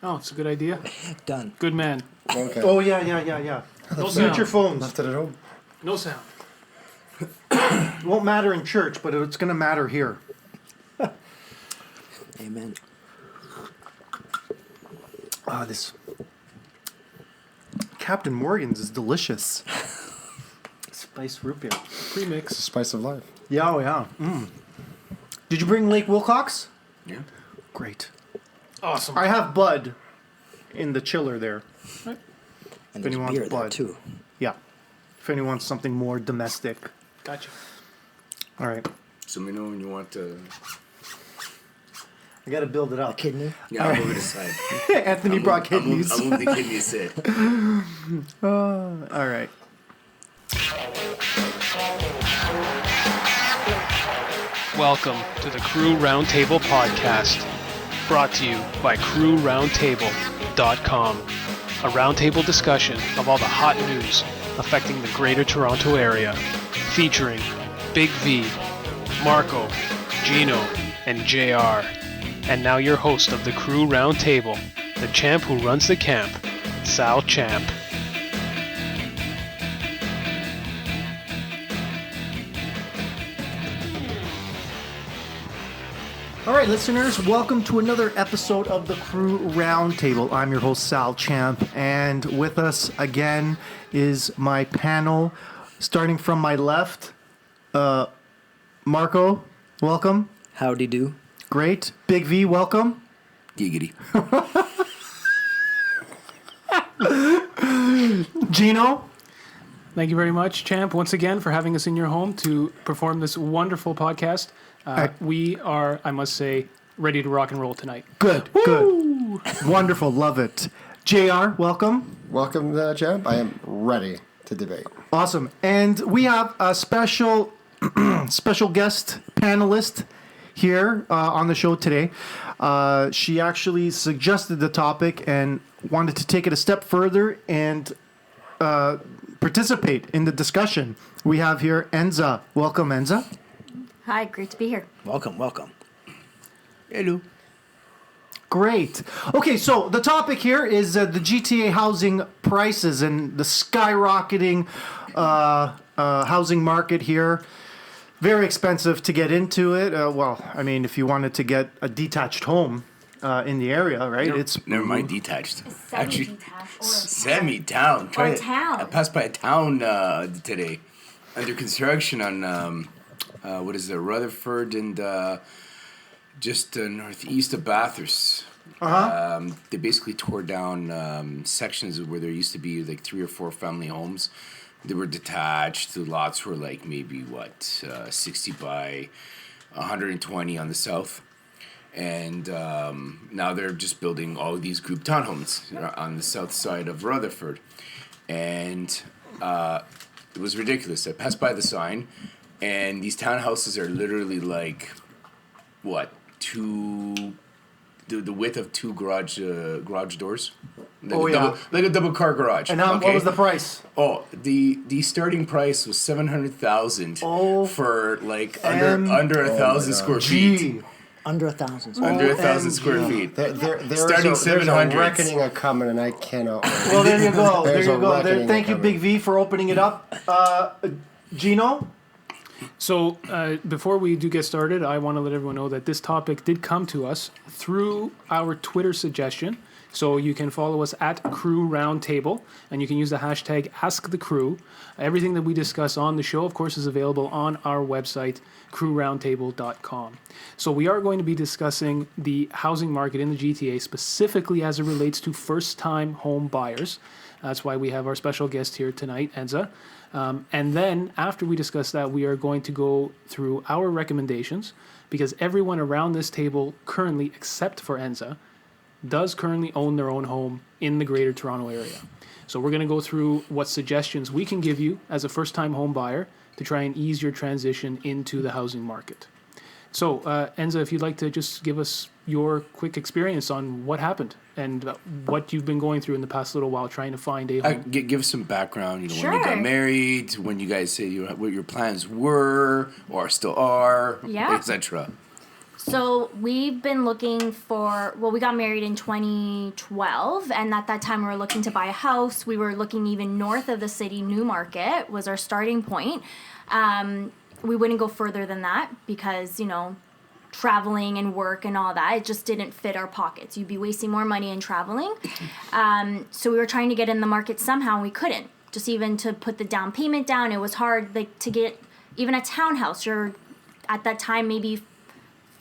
Oh, it's a good idea. Done. Good man. Okay. Oh, yeah. No Mute sound. your phones. Left it at home. No sound. It won't matter in church, but it's going to matter here. Amen. This Captain Morgan's is delicious. Spiced root beer. Premix. It's the spice of life. Yeah, yeah. Did you bring Lake Wilcox? Yeah. Great. Awesome. I have Bud in the chiller there. And If there's anyone beer wants there blood. too. Yeah. If anyone wants something more domestic. Gotcha. All right. So let me know when you want to. I got to build it up. Kidney. Yeah, I'll move it aside. Anthony brought kidneys. I'll move the kidney aside. All right. Welcome to the Crew Roundtable podcast, brought to you by CrewRoundtable.com, a roundtable discussion of all the hot news affecting the Greater Toronto Area, featuring Big V, Marko, Gino, and JR. And now your host of the Crew Roundtable, the champ who runs the camp, Sal Champ. All right, listeners, welcome to another episode of the Crew Roundtable. I'm your host, Sal Champ, and with us again is my panel. Starting from my left, Marko, welcome. Howdy do. Great. Big V, welcome. Giggity. Gino. Thank you very much, Champ, once again for having us in your home to perform this wonderful podcast. We are, I must say, ready to rock and roll tonight. Good, good. Wonderful, love it. JR, welcome. Welcome, champ. I am ready to debate. Awesome. And we have a special guest panelist here on the show today. She actually suggested the topic and wanted to take it a step further and participate in the discussion. We have here Enza. Welcome, Enza. Hi, great to be here. Welcome. Hello. Great. Okay, so the topic here is the G.T.A. housing prices and the skyrocketing housing market here. Very expensive to get into it. Well, I mean, if you wanted to get a detached home in the area, right? Never mind detached. Actually, Semi-detached or semi-town. Or a town. I passed by a town today under construction on, what is it, Rutherford and just northeast of Bathurst. They basically tore down sections where there used to be like 3 or 4 family homes. They were detached. The lots were like maybe 60 by 120 on the south, and now they're just building all of these group townhomes on the south side of Rutherford, and it was ridiculous. I passed by the sign, and these townhouses are literally like the width of 2 garage doors. Like a double car garage. And what was the price? Oh, the starting price was $700,000 for like under 1,000 square feet. Under 1,000. Under 1,000 square feet. There's Starting a 700s. reckoning a coming, and I cannot wait. Well, there you go. There's a reckoning Thank you, coming. Big V, for opening it up. Gino? So before we do get started, I want to let everyone know that this topic did come to us through our Twitter suggestion. So you can follow us at Crew Roundtable, and you can use the hashtag AskTheCrew. Everything that we discuss on the show, of course, is available on our website, CrewRoundtable.com. So we are going to be discussing the housing market in the GTA, specifically as it relates to first-time home buyers. That's why we have our special guest here tonight, Enza. And then after we discuss that, we are going to go through our recommendations, because everyone around this table currently, except for Enza, does currently own their own home in the Greater Toronto Area. So we're going to go through what suggestions we can give you as a first-time home buyer to try and ease your transition into the housing market. So, Enza, if you'd like to just give us your quick experience on what happened and what you've been going through in the past little while trying to find a home. Give us some background, when you Sure. got married, when you guys say what your plans were or still are, Yeah. etc. So we've been looking for, well, we got married in 2012, and at that time we were looking to buy a house. We were looking even north of the city. Newmarket was our starting point. We wouldn't go further than that because, traveling and work and all that, it just didn't fit our pockets. You'd be wasting more money in traveling. So we were trying to get in the market somehow, and we couldn't. Just even to put the down payment down, it was hard. Like to get even a townhouse, you're at that time maybe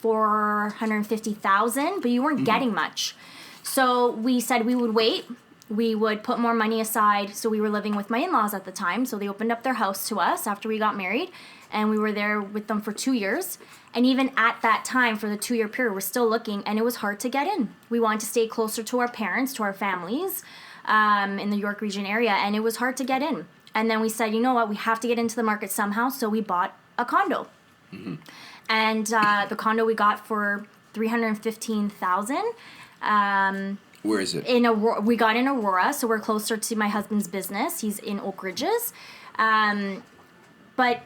450,000, but you weren't getting much. So we said we would wait. We would put more money aside. So we were living with my in-laws at the time. So they opened up their house to us after we got married, and we were there with them for 2 years. And even at that time, for the 2-year period, we're still looking, and it was hard to get in. We wanted to stay closer to our parents, to our families, in the York region area, and it was hard to get in. And then we said, you know what, we have to get into the market somehow, so we bought a condo. Mm-hmm. And the condo we got for $315,000. Where is it? We got in Aurora, so we're closer to my husband's business. He's in Oak Ridges. But,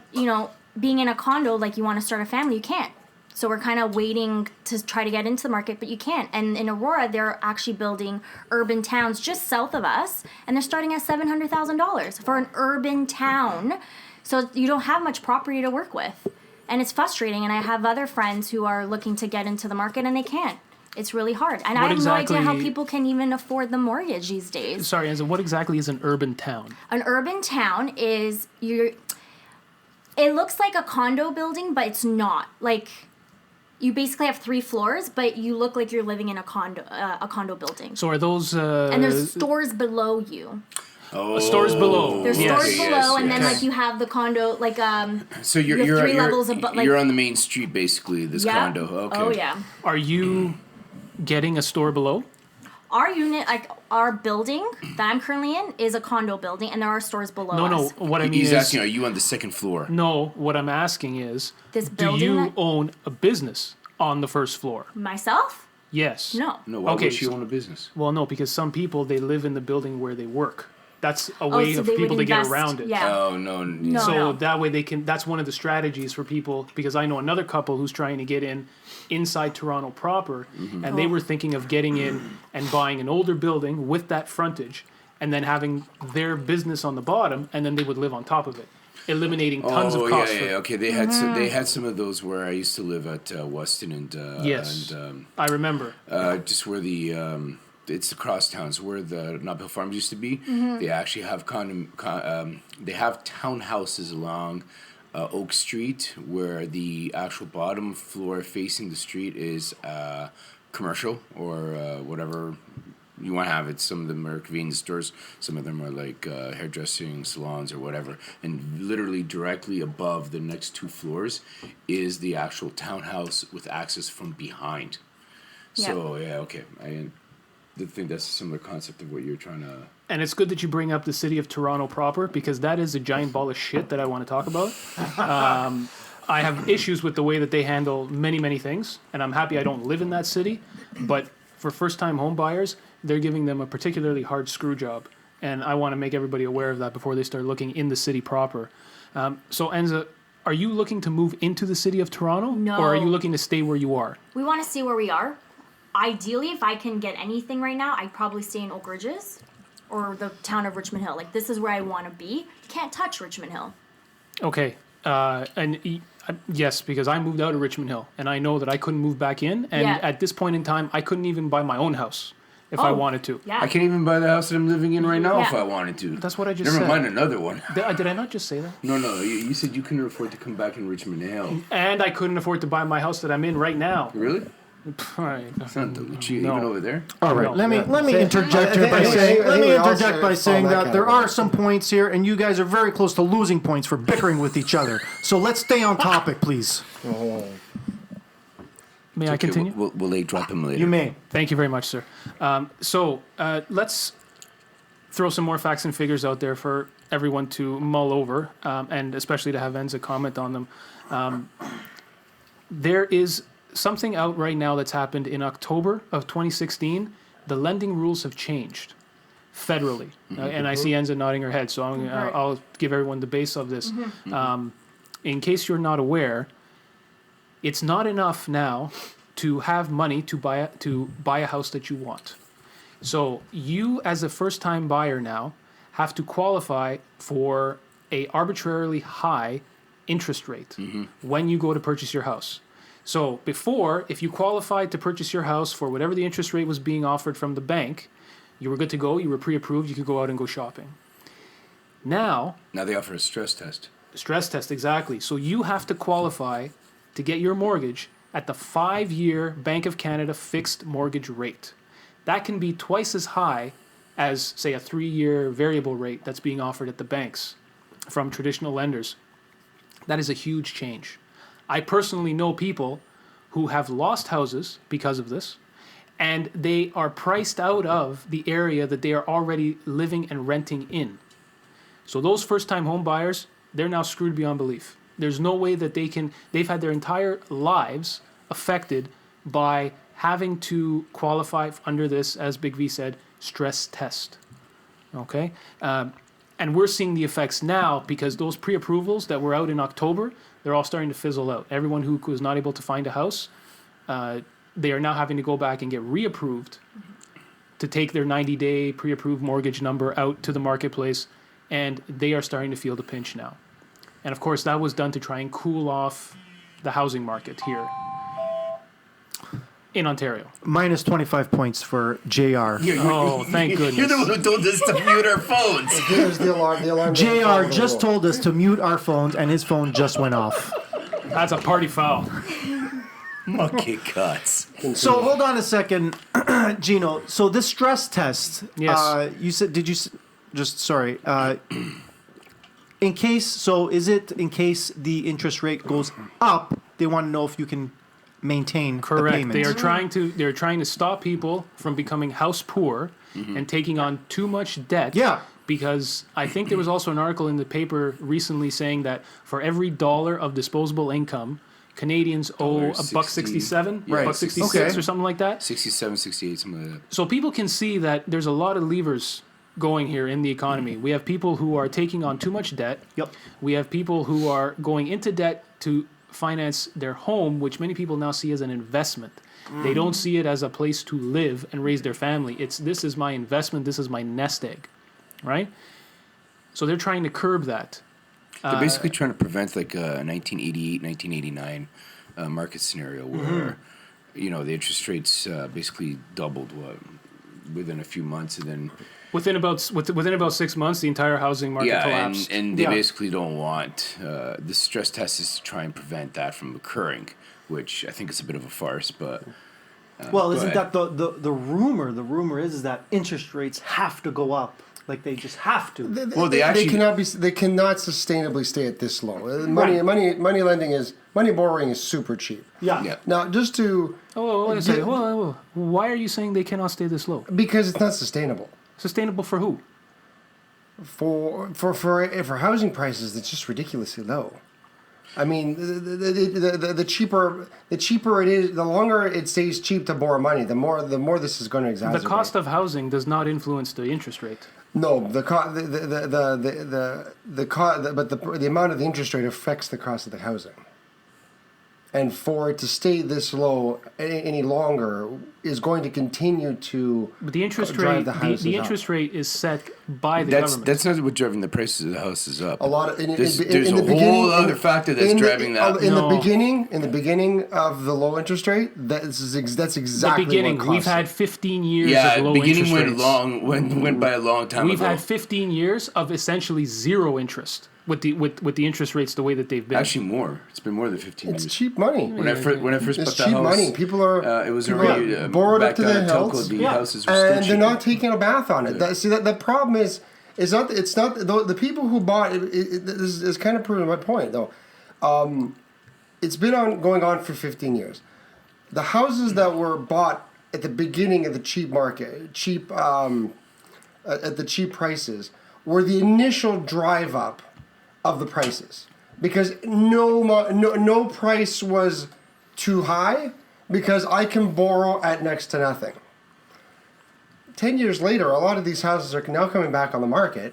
being in a condo, like you want to start a family, you can't. So we're kind of waiting to try to get into the market, but you can't. And in Aurora, they're actually building urban towns just south of us, and they're starting at $700,000 for an urban town. So you don't have much property to work with. And it's frustrating, and I have other friends who are looking to get into the market, and they can't. It's really hard. And I have no idea how people can even afford the mortgage these days. Sorry, Enza, what exactly is an urban town? An urban town is it looks like a condo building, but it's not. Like, you basically have 3 floors, but you look like you're living in a condo building. So are those... and there's stores below you. Oh, stores below. There's stores below, and then you have the condo, like So you're 3 levels above. Like, you're on the main street, basically. This condo. Okay. Oh yeah. Are you getting a store below? Our unit, like our building that I'm currently in, is a condo building, and there are stores below us. No. What I mean He's is, asking, are you on the second floor? No, what I'm asking is, This do building you that- own a business on the first floor? Myself? Yes. No. No, why Okay, would she so- own a business? Well, no, because some people, they live in the building where they work. That's a way so of they people would to get invest, around it. Yeah. Oh, no. So that way they can, that's one of the strategies for people, because I know another couple who's trying to get in inside Toronto proper, and they were thinking of getting in and buying an older building with that frontage, and then having their business on the bottom, and then they would live on top of it, eliminating tons of costs. Yeah. Okay, they had they had some of those where I used to live at Weston and Yes, and I remember. just where the it's the cross towns where the Nobel Farms used to be. They actually have they have townhouses along Oak Street, where the actual bottom floor facing the street is commercial or whatever you want to have it. Some of them are convenience stores. Some of them are like hairdressing salons or whatever. And literally directly above the next 2 floors is the actual townhouse with access from behind. So yeah, okay. I think that's a similar concept of what you're trying to... And it's good that you bring up the city of Toronto proper, because that is a giant ball of shit that I want to talk about. I have issues with the way that they handle many, many things, and I'm happy I don't live in that city. But for first-time home buyers, they're giving them a particularly hard screw job, and I want to make everybody aware of that before they start looking in the city proper. So Enza, are you looking to move into the city of Toronto? No. Or are you looking to stay where you are? We want to stay where we are. Ideally, if I can get anything right now, I'd probably stay in Oak Ridges or the town of Richmond Hill. Like, this is where I want to be. You can't touch Richmond Hill. Okay. Yes, because I moved out of Richmond Hill, and I know that I couldn't move back in. And at this point in time, I couldn't even buy my own house if I wanted to. Yeah. I can't even buy the house that I'm living in right now if I wanted to. That's what I just Never said. mind another one. Did I not just say that? No, you said you couldn't afford to come back in Richmond Hill. And I couldn't afford to buy my house that I'm in right now. Really? Right. It's not even over there. All right, No. let me See, interject here I by think saying we- I think we all fall saying in that that there category. are some points here, and you guys are very close to losing points for bickering with each other. So let's stay on topic, please. May I continue? We'll drop him later. You may. Thank you very much, sir. So let's throw some more facts and figures out there for everyone to mull over, and especially to have Enza comment on them. There is something out right now that's happened in October of 2016. The lending rules have changed federally. And I see Enza nodding her head, so I'll give everyone the base of this. In case you're not aware, It's not enough now to have money to buy a house that you want. So you, as a first-time buyer now, have to qualify for a arbitrarily high interest rate when you go to purchase your house. So before, if you qualified to purchase your house for whatever the interest rate was being offered from the bank, you were good to go, you were pre-approved, you could go out and go shopping. Now they offer a stress test. Stress test, exactly. So you have to qualify to get your mortgage at the 5-year Bank of Canada fixed mortgage rate. That can be twice as high as, say, a 3-year variable rate that's being offered at the banks from traditional lenders. That is a huge change. I personally know people who have lost houses because of this, and they are priced out of the area that they are already living and renting in. So those first-time home buyers, they're now screwed beyond belief. There's no way that they've had their entire lives affected by having to qualify under this, as Big V said, stress test. Okay? And we're seeing the effects now because those pre-approvals that were out in October, they're all starting to fizzle out. Everyone who was not able to find a house, they are now having to go back and get reapproved to take their 90-day pre-approved mortgage number out to the marketplace, and they are starting to feel the pinch now. And of course, that was done to try and cool off the housing market here in Ontario. Minus 25 points for JR. Oh, thank goodness. You're the one who told us to mute our phones. Here's the alarm. The alarm. JR just told us to mute our phones, and his phone just went off. That's a party foul. Okay, cuts. So hold on a second, Gino. So this stress test, Yes. you said, sorry, in case the interest rate goes up, they want to know if you can maintain the Correct. payments. They're trying to stop people from becoming house poor and taking on too much debt. Yeah. Because I think there was also an article in the paper recently saying that for every dollar of disposable income, Canadians owe $1.67, Right. $1.66 Okay. or something like that. 67, 68, something like that. So people can see that there's a lot of levers going here in the economy. We have people who are taking on too much debt. Yep. We have people who are going into debt to finance their home, which many people now see as an investment. They don't see it as a place to live and raise their family. This is my investment, this is my nest egg, right? So they're trying to curb that. They're basically trying to prevent like a 1988, 1989 market scenario where, the interest rates basically doubled within a few months, and then Within about 6 months, the entire housing market collapsed. and they basically don't want the stress test is to try and prevent that from occurring, which I think is a bit of a farce, but. Well, isn't ahead. that the rumor? The rumor is that interest rates have to go up. Like they just have to. They cannot sustainably stay at this low. Money borrowing is super cheap. Yeah. Now, just to Wait a second. Whoa. Why are you saying they cannot stay this low? because it's not sustainable Sustainable for who? for housing prices. It's just ridiculously low. I mean, the cheaper it is, the longer it stays cheap to borrow money, the more this is going to exacerbate. The cost of housing does not influence the interest rate. No, but the amount of the interest rate affects the cost of the housing. And for it to stay this low any longer is going to continue to But the interest drive rate, the up. interest rate is set by the government. That's not what's driving the prices of the houses up. A lot of There's a whole other factor that's driving that. In No. the beginning of the low interest rate, that's exactly the beginning. what We've caused had it. 15 years Yeah, of low beginning interest rates. went by a long time We've ago. had 15 years of essentially zero interest with the interest rates the way that they've been. Actually, more. It's been more than 15 It's years. cheap money. When I first It's bought the cheap house, money. People are it was people already are borrowed up back to down their in Telco. hilts, The Yeah. houses were still and cheap. they're not taking a bath on it. The problem is not the people who bought it. This is kind of proving my point though. It's been going on for 15 years. The houses that were bought at the beginning of the cheap market, at the cheap prices, were the initial drive up of the prices, because no price was too high, because I can borrow at next to nothing. 10 years later, a lot of these houses are now coming back on the market,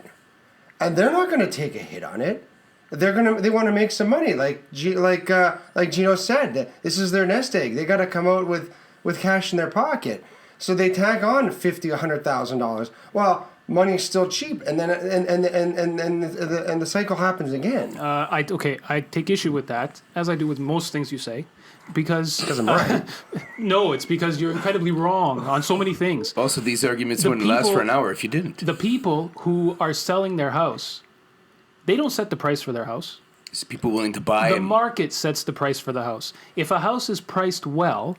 and they're not going to take a hit on it. they want to make some money. Like Gino said, this is their nest egg. They got to come out with cash in their pocket. So they tag on $50,000, $100,000. Well, money's still cheap, and then and the cycle happens again. I take issue with that, as I do with most things you say, because I'm right. No, it's because you're incredibly wrong on so many things. Also, these arguments wouldn't last for an hour if you didn't. The people who are selling their house, they don't set the price for their house. Is people willing to buy The them? market sets the price for the house. If a house is priced well,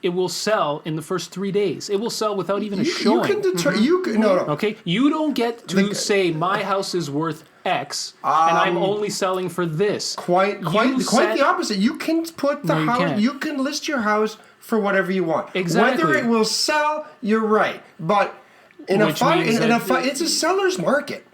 it will sell in the first 3 days. It will sell without even a showing. You can no. Okay, you don't get to say my house is worth X and I'm only selling for this. Quite the opposite. You can put the No, you house. can't. You can list your house for whatever you want. Exactly. Whether it will sell, you're right. But Which means that- it's a seller's market.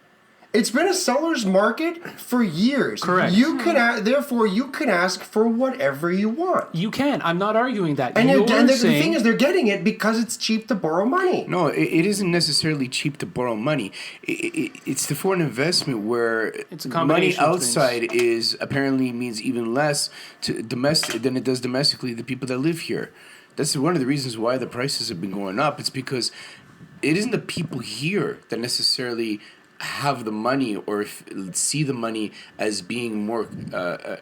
It's been a seller's market for years. Correct. You can therefore you can ask for whatever you want. You can. I'm not arguing that. And, You're the saying, thing is, they're getting it because it's cheap to borrow money. No, it isn't necessarily cheap to borrow money. It's the foreign investment where It's a money combination of outside is apparently means even less to domestic than it does domestically. The people that live here. That's one of the reasons why the prices have been going up. It's because it isn't the people here that necessarily have the money or see the money as being more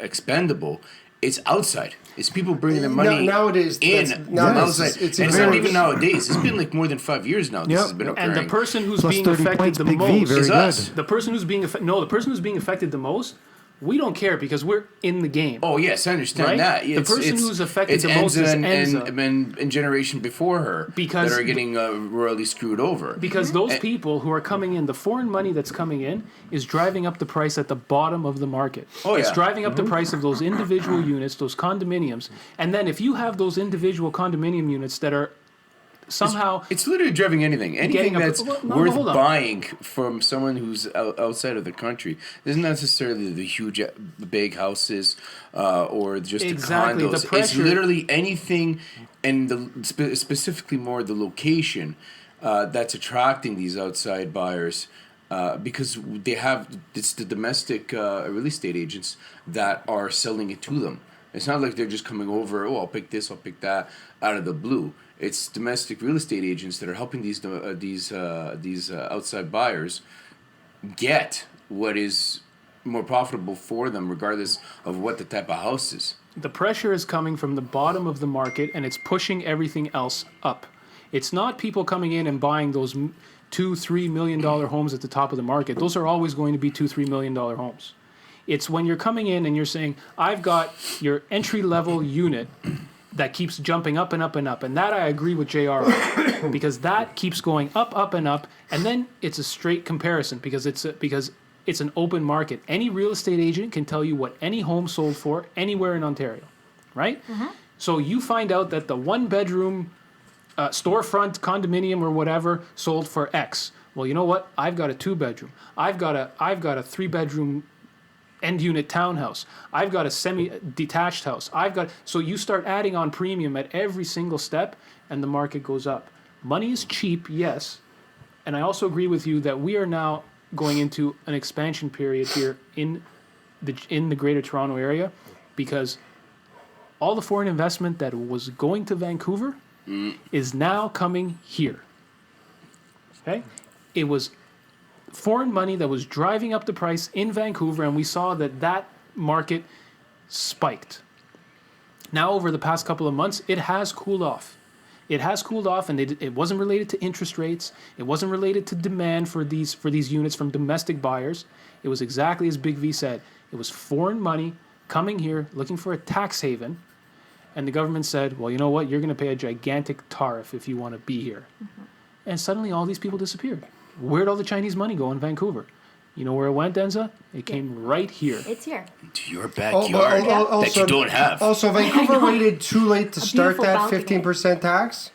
expendable. It's outside. It's people bringing their money nowadays. in outside. It's And it's not even nowadays. It's been like more than 5 years now. This has been occurring. and the person who's Plus being 30 affected points, the big V, most very is good. us. the person who's being the person who's being affected the most. We don't care because we're in the game. Oh yes, I understand Right? that. The person who's affected it's the most is Enza Enza. and generation before her Because- that are getting royally screwed over. Because those people who are coming in, the foreign money that's coming in is driving up the price at the bottom of the market. Oh, It's yeah. driving up the price of those individual units, those condominiums. And then if you have those individual condominium units that are somehow It's literally driving anything Getting that's up- no, worth hold on. buying from someone who's outside of the country. Isn't necessarily the huge, big houses or just Exactly, the the condos. It's pressure- literally anything, and specifically more the location that's attracting these outside buyers. Because it's the domestic real estate agents that are selling it to them. It's not like they're just coming over. Oh, I'll pick this, I'll pick that out of the blue. It's domestic real estate agents that are helping these outside buyers get what is more profitable for them, regardless of what the type of house is. the pressure is coming from the bottom of the market and it's pushing everything else up. It's not people coming in and buying those $2-3 million homes at the top of the market. Those are always going to be $2-3 million homes. It's when you're coming in and you're saying, I've got your entry level unit that keeps jumping up and up and up. And that I agree with JR on, because that keeps going up, up and up. And then it's a straight comparison because it's an open market. Any real estate agent can tell you what any home sold for anywhere in Ontario, right? So you find out that the one bedroom storefront condominium or whatever sold for X. Well, you know what? I've got a 2-bedroom. I've got a 3-bedroom end unit townhouse. I've got a semi-detached house. So you start adding on premium at every single step, and the market goes up. Money is cheap, yes, and I also agree with you that we are now going into an expansion period here in the Greater Toronto area, because all the foreign investment that was going to Vancouver is now coming here. Okay, it was foreign money that was driving up the price in Vancouver, and we saw that market spiked. Now, over the past couple of months, it has cooled off. It has cooled off, and it wasn't related to interest rates. It wasn't related to demand for these units from domestic buyers. It was exactly as Big V said. It was foreign money coming here, looking for a tax haven, and the government said, well, you know what? You're going to pay a gigantic tariff if you want to be here. And suddenly all these people disappeared. Where'd all the Chinese money go in Vancouver? You know where it went, Enza? It came right here. It's here. To your backyard that you don't have. Also, Vancouver waited too late to start beautiful that balcony. 15% tax.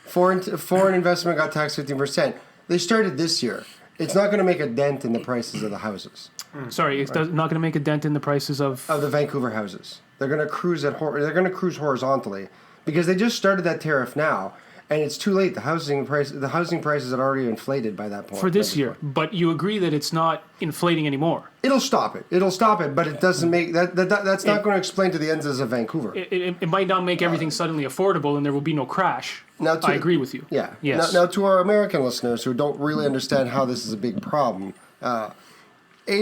Foreign investment got taxed 15%. They started this year. It's not going to make a dent in the prices of the houses, Sorry, it's not going to make a dent in the prices of... of the Vancouver houses. They're going to cruise horizontally because they just started that tariff now. and it's too late. The housing prices are already inflated by that point. For this year, but you agree that it's not inflating anymore. It'll stop it, but it doesn't make that's not going to explain to the Enzas of Vancouver. It might not make everything suddenly affordable, and there will be no crash. Now, I agree with you. Yeah. Yes. Now, to our American listeners who don't really understand how this is a big problem, a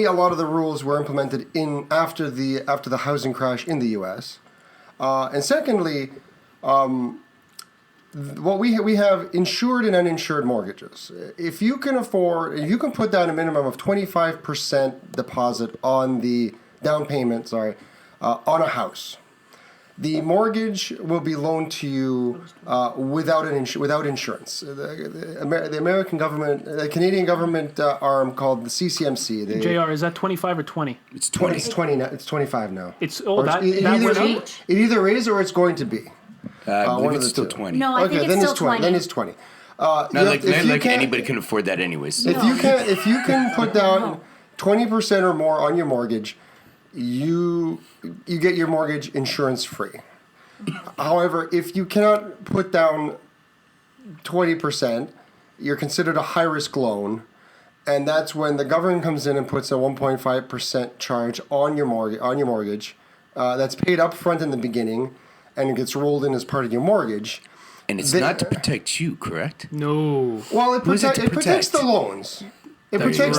lot of the rules were implemented after the housing crash in the U.S. And secondly, what we have insured and uninsured mortgages. If you can put down a minimum of 25% deposit on the down payment, on a house, the mortgage will be loaned to you without insurance. The American government, the Canadian government arm called the CCMC. JR, is that 25 or 20? It's 20. It's 20 now. It's 25 now. It either is or it's going to be. I one believe of it's the still two. 20. No, I think it's still 20. Then it's 20. Not like anybody can afford that anyways. If you can put down 20% or more on your mortgage, you get your mortgage insurance free. However, if you cannot put down 20%, you're considered a high risk loan, and that's when the government comes in and puts a 1.5% charge on your mortgage. That's paid up front in the beginning, and it gets rolled in as part of your mortgage. And it's not to protect you, correct? No. Well, it protects protect? the loans. It That's protects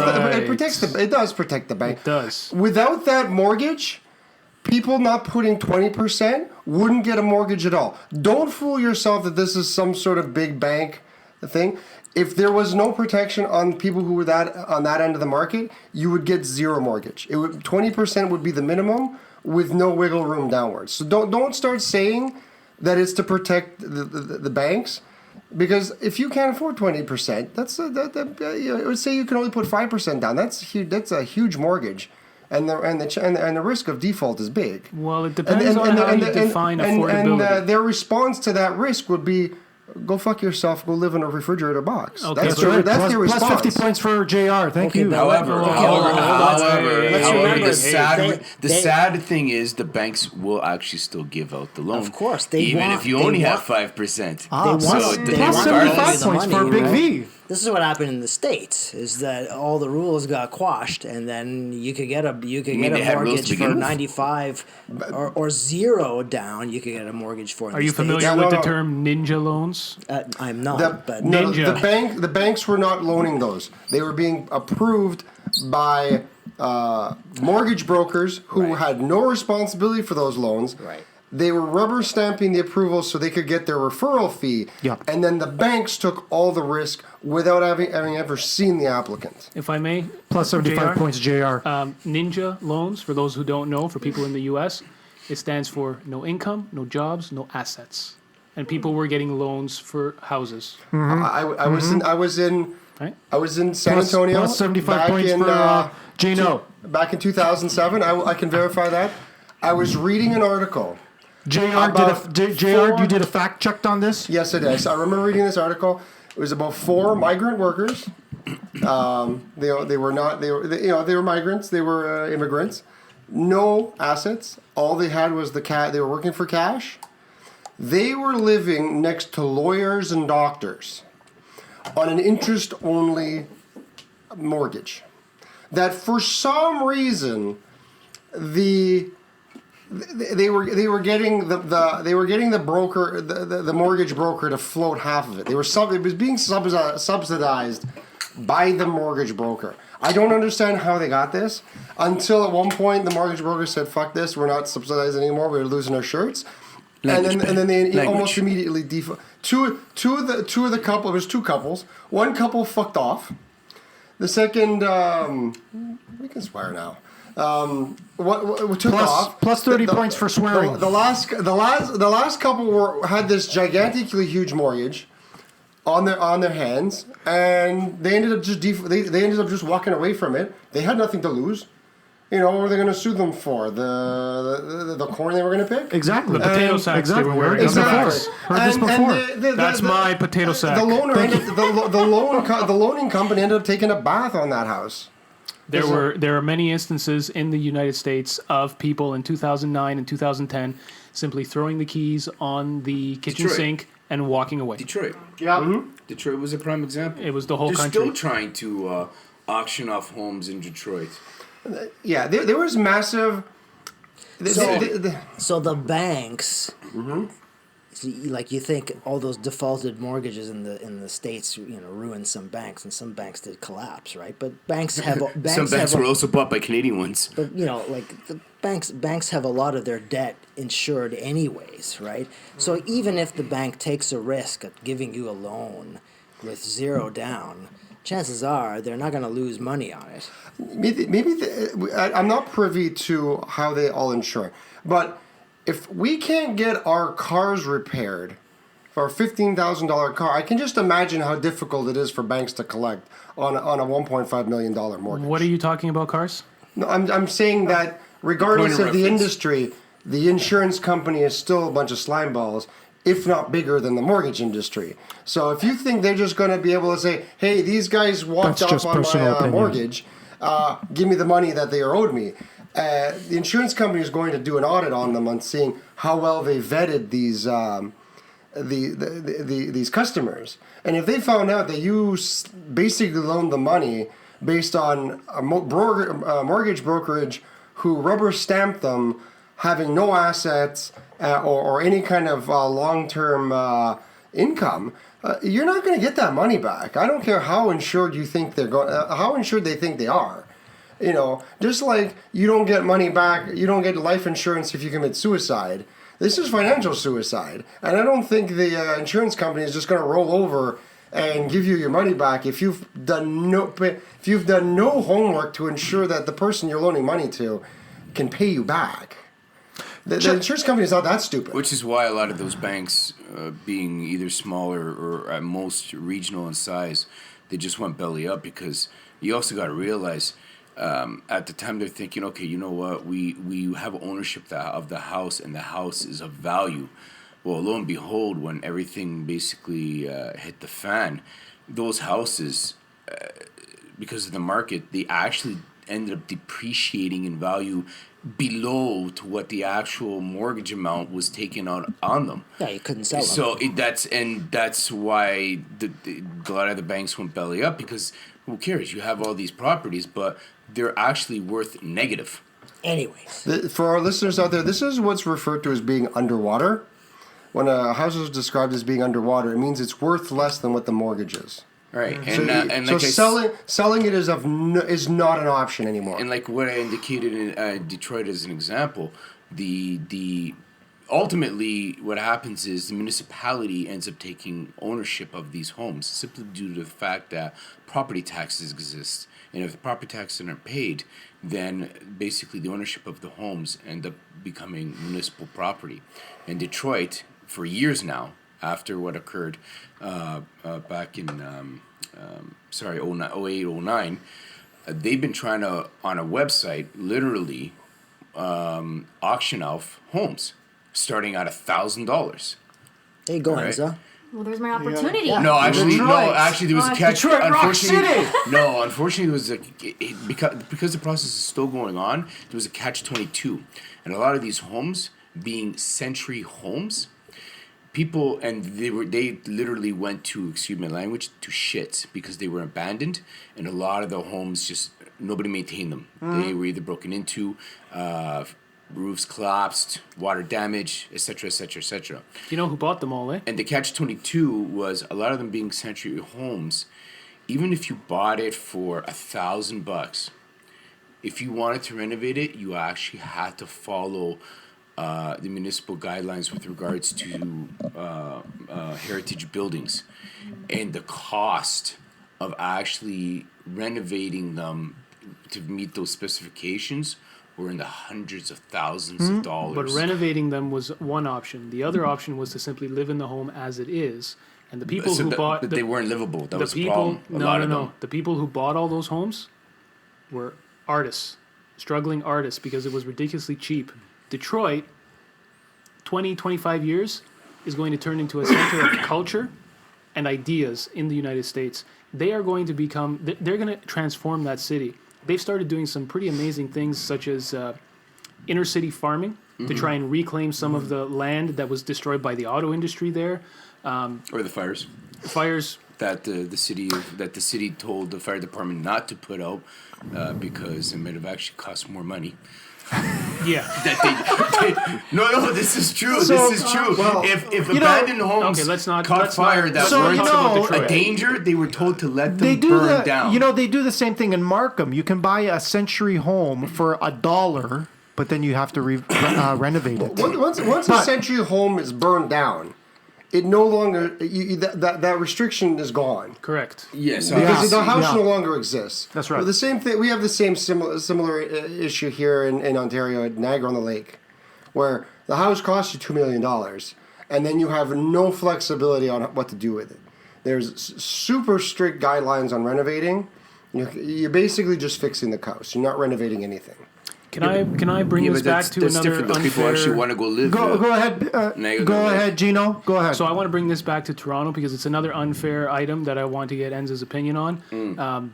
right. it does protect the bank. It does. Without that mortgage, people not putting 20% wouldn't get a mortgage at all. Don't fool yourself that this is some sort of big bank thing. If there was no protection on people who were on that end of the market, you would get zero mortgage. 20% would be the minimum with no wiggle room downwards. So don't start saying that it's to protect the banks. Because if you can't afford 20%, I would say you can only put 5% down. That's huge. That's a huge mortgage, and the risk of default is big. Well, it depends on how you define affordability. And their response to that risk would be, go fuck yourself. Go live in a refrigerator box. Okay. That's That's their Plus response. 50 points for JR. Thank you. However, Let's remember, the sad thing is the banks will actually still give out the loan. Of course, even if you only have 5%. Plus Plus 75 points for Big V. This is what happened in the States: is that all the rules got quashed, and then you could get a they had rules mortgage to begin for with? 95 or zero down. You could get a mortgage for. In Are the you States. familiar with the term ninja loans? I'm not, but Ninja. The banks were not loaning those. They were being approved by mortgage brokers who had no responsibility for those loans. Right. They were rubber stamping the approval so they could get their referral fee. Yeah. And then the banks took all the risk without having ever seen the applicant. If I may. Plus 75 JR? points, JR. Ninja loans, for those who don't know, for people in the U.S., it stands for no income, no jobs, no assets. And people were getting loans for houses. I was in Right? San Antonio. Plus 75 back points in, for Gino. back in 2007. I can verify that. I was reading an article. JR, you did a fact check on this? Yes, it is. I remember reading this article. It was about 4 migrant workers. They were migrants. They were immigrants. No assets. All they had was they were working for cash. They were living next to lawyers and doctors on an interest-only mortgage. That for some reason they were getting the mortgage broker to float half of it. It was being subsidized by the mortgage broker. I don't understand how they got this until at one point the mortgage broker said, "Fuck this, we're not subsidized anymore. We're losing our shirts." And then they almost immediately two of the couple. There's 2 couples. One couple fucked off. The second, we can swear now. What took off? Plus 30 points for swearing. The last couple had this gigantically huge mortgage on their hands, and they ended up just walking away from it. They had nothing to lose. What were they going to sue them for? The corn they were going to pick? Exactly. The potato sacks they were wearing. Exactly. Heard this before. That's my potato sack. The loaning company ended up taking a bath on that house. There are many instances in the United States of people in 2009 and 2010 simply throwing the keys on the kitchen Detroit. sink and walking away. Detroit. Yeah. Detroit was a prime example. It was the whole They're country. still trying to auction off homes in Detroit. Yeah, there was massive. So the banks, see, like you think all those defaulted mortgages in the states, ruined some banks, and some banks did collapse, right? But banks have Some banks were also bought by Canadian ones. But like the banks have a lot of their debt insured anyways, right? So even if the bank takes a risk at giving you a loan with zero down, chances are they're not going to lose money on it. I'm not privy to how they all insure, but if we can't get our cars repaired for a $15,000 car, I can just imagine how difficult it is for banks to collect on a $1.5 million mortgage. What are you talking about, cars? No, I'm saying that regardless Point of of the reference. industry, the insurance company is still a bunch of slime balls, if not bigger than the mortgage industry. So if you think they're just going to be able to say, hey, these guys walked That's just off on personal my opinion. mortgage, give me the money that they are owed me. The insurance company is going to do an audit on them on seeing how well they vetted these these customers. And if they found out that you basically loaned the money based on a mortgage brokerage who rubber stamped them, having no assets or any kind of long-term income, you're not going to get that money back. I don't care how insured you think they're going, how insured they think they are. Just like you don't get money back, you don't get life insurance if you commit suicide. This is financial suicide, and I don't think the insurance company is just going to roll over and give you your money back if you've done no homework to ensure that the person you're loaning money to can pay you back. The insurance company is not that stupid. Which is why a lot of those banks, being either smaller or at most regional in size, they just went belly up, because you also got to realize at the time they're thinking, okay, you know what, we have ownership of the house, and the house is of value. Well, lo and behold, when everything basically hit the fan, those houses, because of the market, they actually ended up depreciating in value below to what the actual mortgage amount was taken out on them. Yeah, you couldn't sell them. So that's why a lot of the banks went belly up, because who cares? You have all these properties, but they're actually worth negative. Anyways. For our listeners out there, this is what's referred to as being underwater. When a house is described as being underwater, it means it's worth less than what the mortgage is. Right, So selling it is not an option anymore. And like what I indicated in Detroit as an example, the ultimately what happens is the municipality ends up taking ownership of these homes simply due to the fact that property taxes exist. And if the property taxes aren't paid, then basically the ownership of the homes end up becoming municipal property. In Detroit, for years now, after what occurred back in 08, 09, they've been trying to, on a website, literally auction off homes, starting at $1,000. There you go, Right. Enza. Well, there's my opportunity. Yeah. No, actually, there was a catch. Detroit, Rock Unfortunately, City. no, unfortunately, because the process is still going on. There was a catch-22, and a lot of these homes being century homes, people, and they literally went to, excuse my language, to shit, because they were abandoned, and a lot of the homes just nobody maintained them. They were either broken into, roofs collapsed, water damage, etc., etc., etc. You know who bought them all, eh? And the catch-22 was a lot of them being century homes. Even if you bought it for $1,000, if you wanted to renovate it, you actually had to follow the municipal guidelines with regards to heritage buildings, and the cost of actually renovating them to meet those specifications were in the hundreds of thousands of dollars. But renovating them was one option. The other option was to simply live in the home as it is. And the people who bought... But they weren't livable. That was the people, problem. A lot of them. The people who bought all those homes were artists, struggling artists, because it was ridiculously cheap. Detroit, 20, 25 years, is going to turn into a center of culture and ideas in the United States. They are going to become... They're going to transform that city. They've started doing some pretty amazing things, such as inner city farming, to try and reclaim some of the land that was destroyed by the auto industry there. Or the fires. Fires. That the city told the fire department not to put out because it might have actually cost more money. Yeah. No, this is true. So, this is true. well, if abandoned homes Okay, let's not- caught let's fire not- that So, weren't you know, a danger, they were told to let them They do burn the, down. you know, they do the same thing in Markham. You can buy a century home for $1, but then you have to renovate it. Once a century home is burned down, it no longer that restriction is gone. Correct. yes, Because the house yeah. no longer exists. That's right. Well, the same thing. We have the same similar issue here in Ontario at Niagara-on-the-Lake, where the house costs you $2 million, and then you have no flexibility on what to do with it. There's super strict guidelines on renovating. You're basically just fixing the house. You're not renovating anything. Can I bring this back to another different. The people unfair? actually want to go live. Go ahead. Niagara Go Lake. ahead, Gino. Go ahead. So I want to bring this back to Toronto because it's another unfair item that I want to get Enza's opinion on.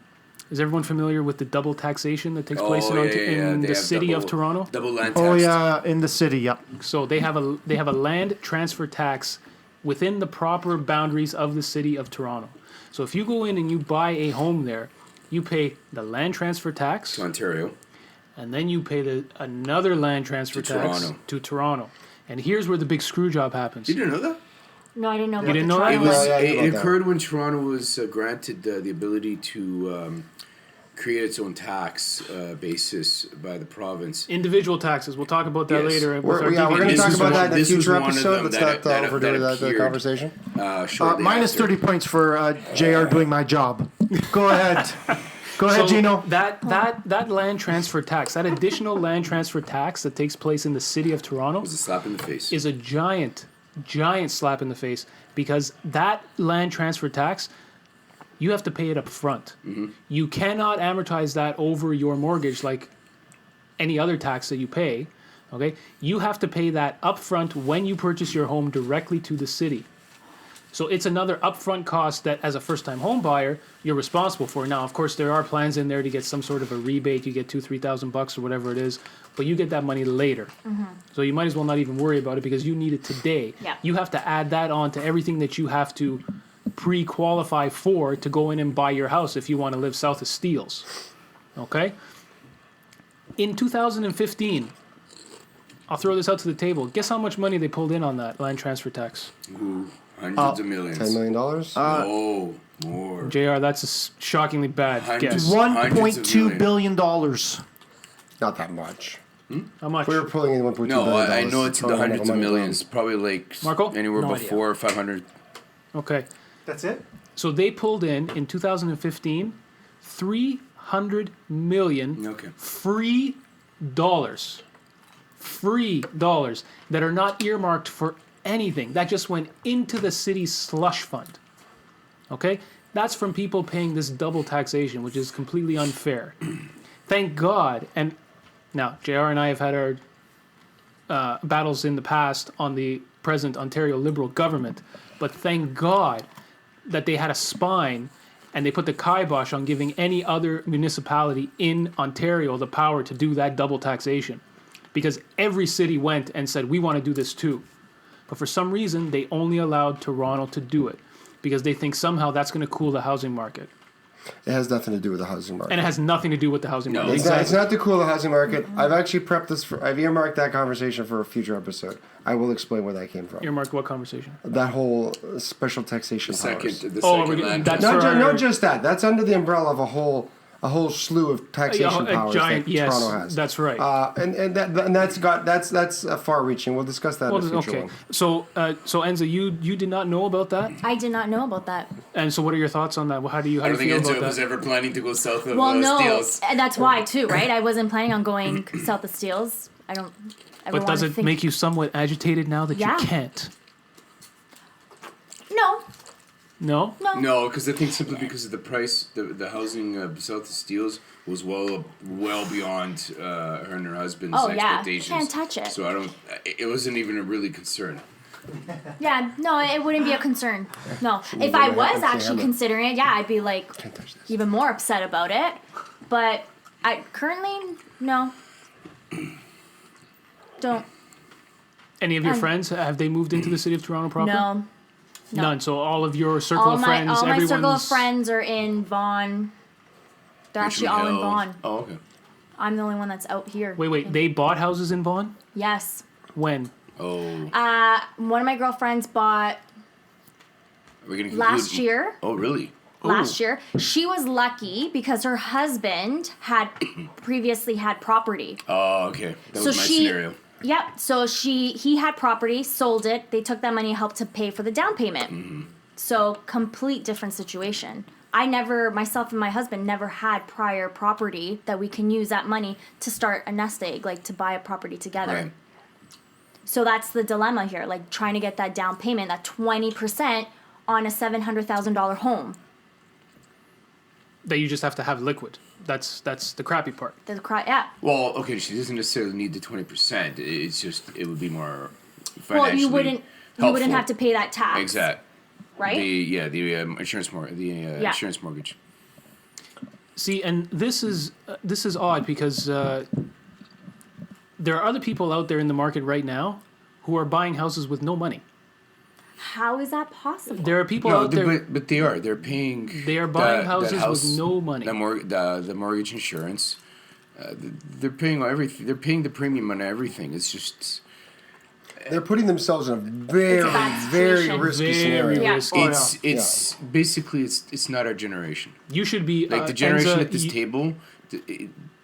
Is everyone familiar with the double taxation that takes place in They the have city of Toronto? Double land tax. Oh yeah, in the city. Yep. So they have a land transfer tax within the proper boundaries of the city of Toronto. So if you go in and you buy a home there, you pay the land transfer tax, To Ontario. and then you pay another land transfer To tax Toronto. to Toronto. And here's where the big screw job happens. You didn't know that? No, I didn't know. You didn't know that? It was. Yeah, I knew It about that. occurred when Toronto was granted the ability to create its own tax basis by the province. Individual taxes. We'll talk about that Yes. later. With We're our going to DVD. This talk was about one- that in a this was future one of episode. them Let's that- not that overdo the appeared. conversation. Shortly Minus after. 30 points for JR doing my job. Go ahead. Go ahead, So Gino. that land transfer tax, that additional land transfer tax that takes place in the city of Toronto, It was a slap in the face. is a giant slap in the face because that land transfer tax, you have to pay it up front. You cannot amortize that over your mortgage like any other tax that you pay. Okay, you have to pay that up front when you purchase your home directly to the city. So it's another upfront cost that, as a first-time home buyer, you're responsible for. Now, of course, there are plans in there to get some sort of a rebate. You get $2,000-3,000 or whatever it is, but you get that money later. So you might as well not even worry about it because you need it today. Yeah. You have to add that on to everything that you have to pre-qualify for to go in and buy your house if you want to live south of Steeles. Okay? In 2015, I'll throw this out to the table. Guess how much money they pulled in on that land transfer tax? Ooh, hundreds of millions. $10 million? Oh, more. JR, that's a shockingly bad Hundreds. guess. $1.2 billion. Not that much. How much? We were pulling in $1.2 billion. No, I know it's in the Probably hundreds of money millions. Probably like Marko? anywhere No before 500. Okay. That's it? So they pulled in 2015, $300 million Okay. free dollars that are not earmarked for anything. That just went into the city's slush fund. Okay? That's from people paying this double taxation, which is completely unfair. Thank God. And now, JR and I have had our battles in the past on the present Ontario Liberal government, but thank God that they had a spine and they put the kibosh on giving any other municipality in Ontario the power to do that double taxation. Because every city went and said, we want to do this too. But for some reason, they only allowed Toronto to do it because they think somehow that's going to cool the housing market. It has nothing to do with the housing market. And it has nothing to do with the housing No. market. It's not to cool the housing market. I've actually prepped this for. I've earmarked that conversation for a future episode. I will explain where that came from. Earmark what conversation? That whole special taxation powers. The Oh, second we're- land that's tax. for- Not just that. That's under the umbrella of a whole slew of taxation A powers giant, that yes, Toronto has. that's right. And that's far-reaching. We'll discuss that in a future Okay. one. So Enza, you did not know about that, I did not know about that. and so what are your thoughts on that? How do you I don't think feel Enzo about was that? ever planning to go south of Well, no, Steeles. and that's why too, right? I wasn't planning on going south of Steeles. I don't. Ever But does wanna it think, make you somewhat agitated now that Yeah. you can't? No, No. no. No, because I think simply because of the price, the housing south of Steeles was well beyond her and her husband's Oh, yeah. expectations. Can't touch it. So I don't. It wasn't even a really concern. Yeah, no, it wouldn't be a concern. No, if gonna I was have to actually handle. considering it, yeah, I'd be like Can't touch this. even more upset about it. But I currently no. Don't Any of your Um, friends have they moved into the city of Toronto proper? no. No. None. So all of your circle of friends, all my circle of everyone's- friends are in Vaughan. They're actually all in Hill. Vaughan. Oh, okay. I'm the only one that's out here. Wait. They bought houses in Vaughan? Yes. When? Oh, One of my girlfriends bought we're gonna conclude. last year. Oh, really? Last year. She was lucky because her husband had previously had property. Oh, okay. That was my scenario. Yep. So he had property, sold it. They took that money, helped to pay for the down payment. Mm-hmm. So complete different situation. Myself and my husband never had prior property that we can use that money to start a nest egg, like to buy a property together. Right. So that's the dilemma here, like trying to get that down payment, that 20% on a $700,000 home. That you just have to have liquid. That's the crappy part. Yeah. Well, okay, she doesn't necessarily need the 20%. It's just it would be more financially Well, you wouldn't helpful. have to pay that tax. Exact. Right? The insurance insurance mortgage. See, and this is odd because there are other people out there in the market right now who are buying houses with no money. How is that possible? There are people No, out there. but they're paying. They are buying that houses house, with no money. The mortgage insurance. They're paying everything. They're paying the premium on everything. It's just. They're putting themselves in a very, bad very situation. risky Very scenario. Yeah. risky. It's basically it's not our generation. You should be Like the generation Enza, at this table,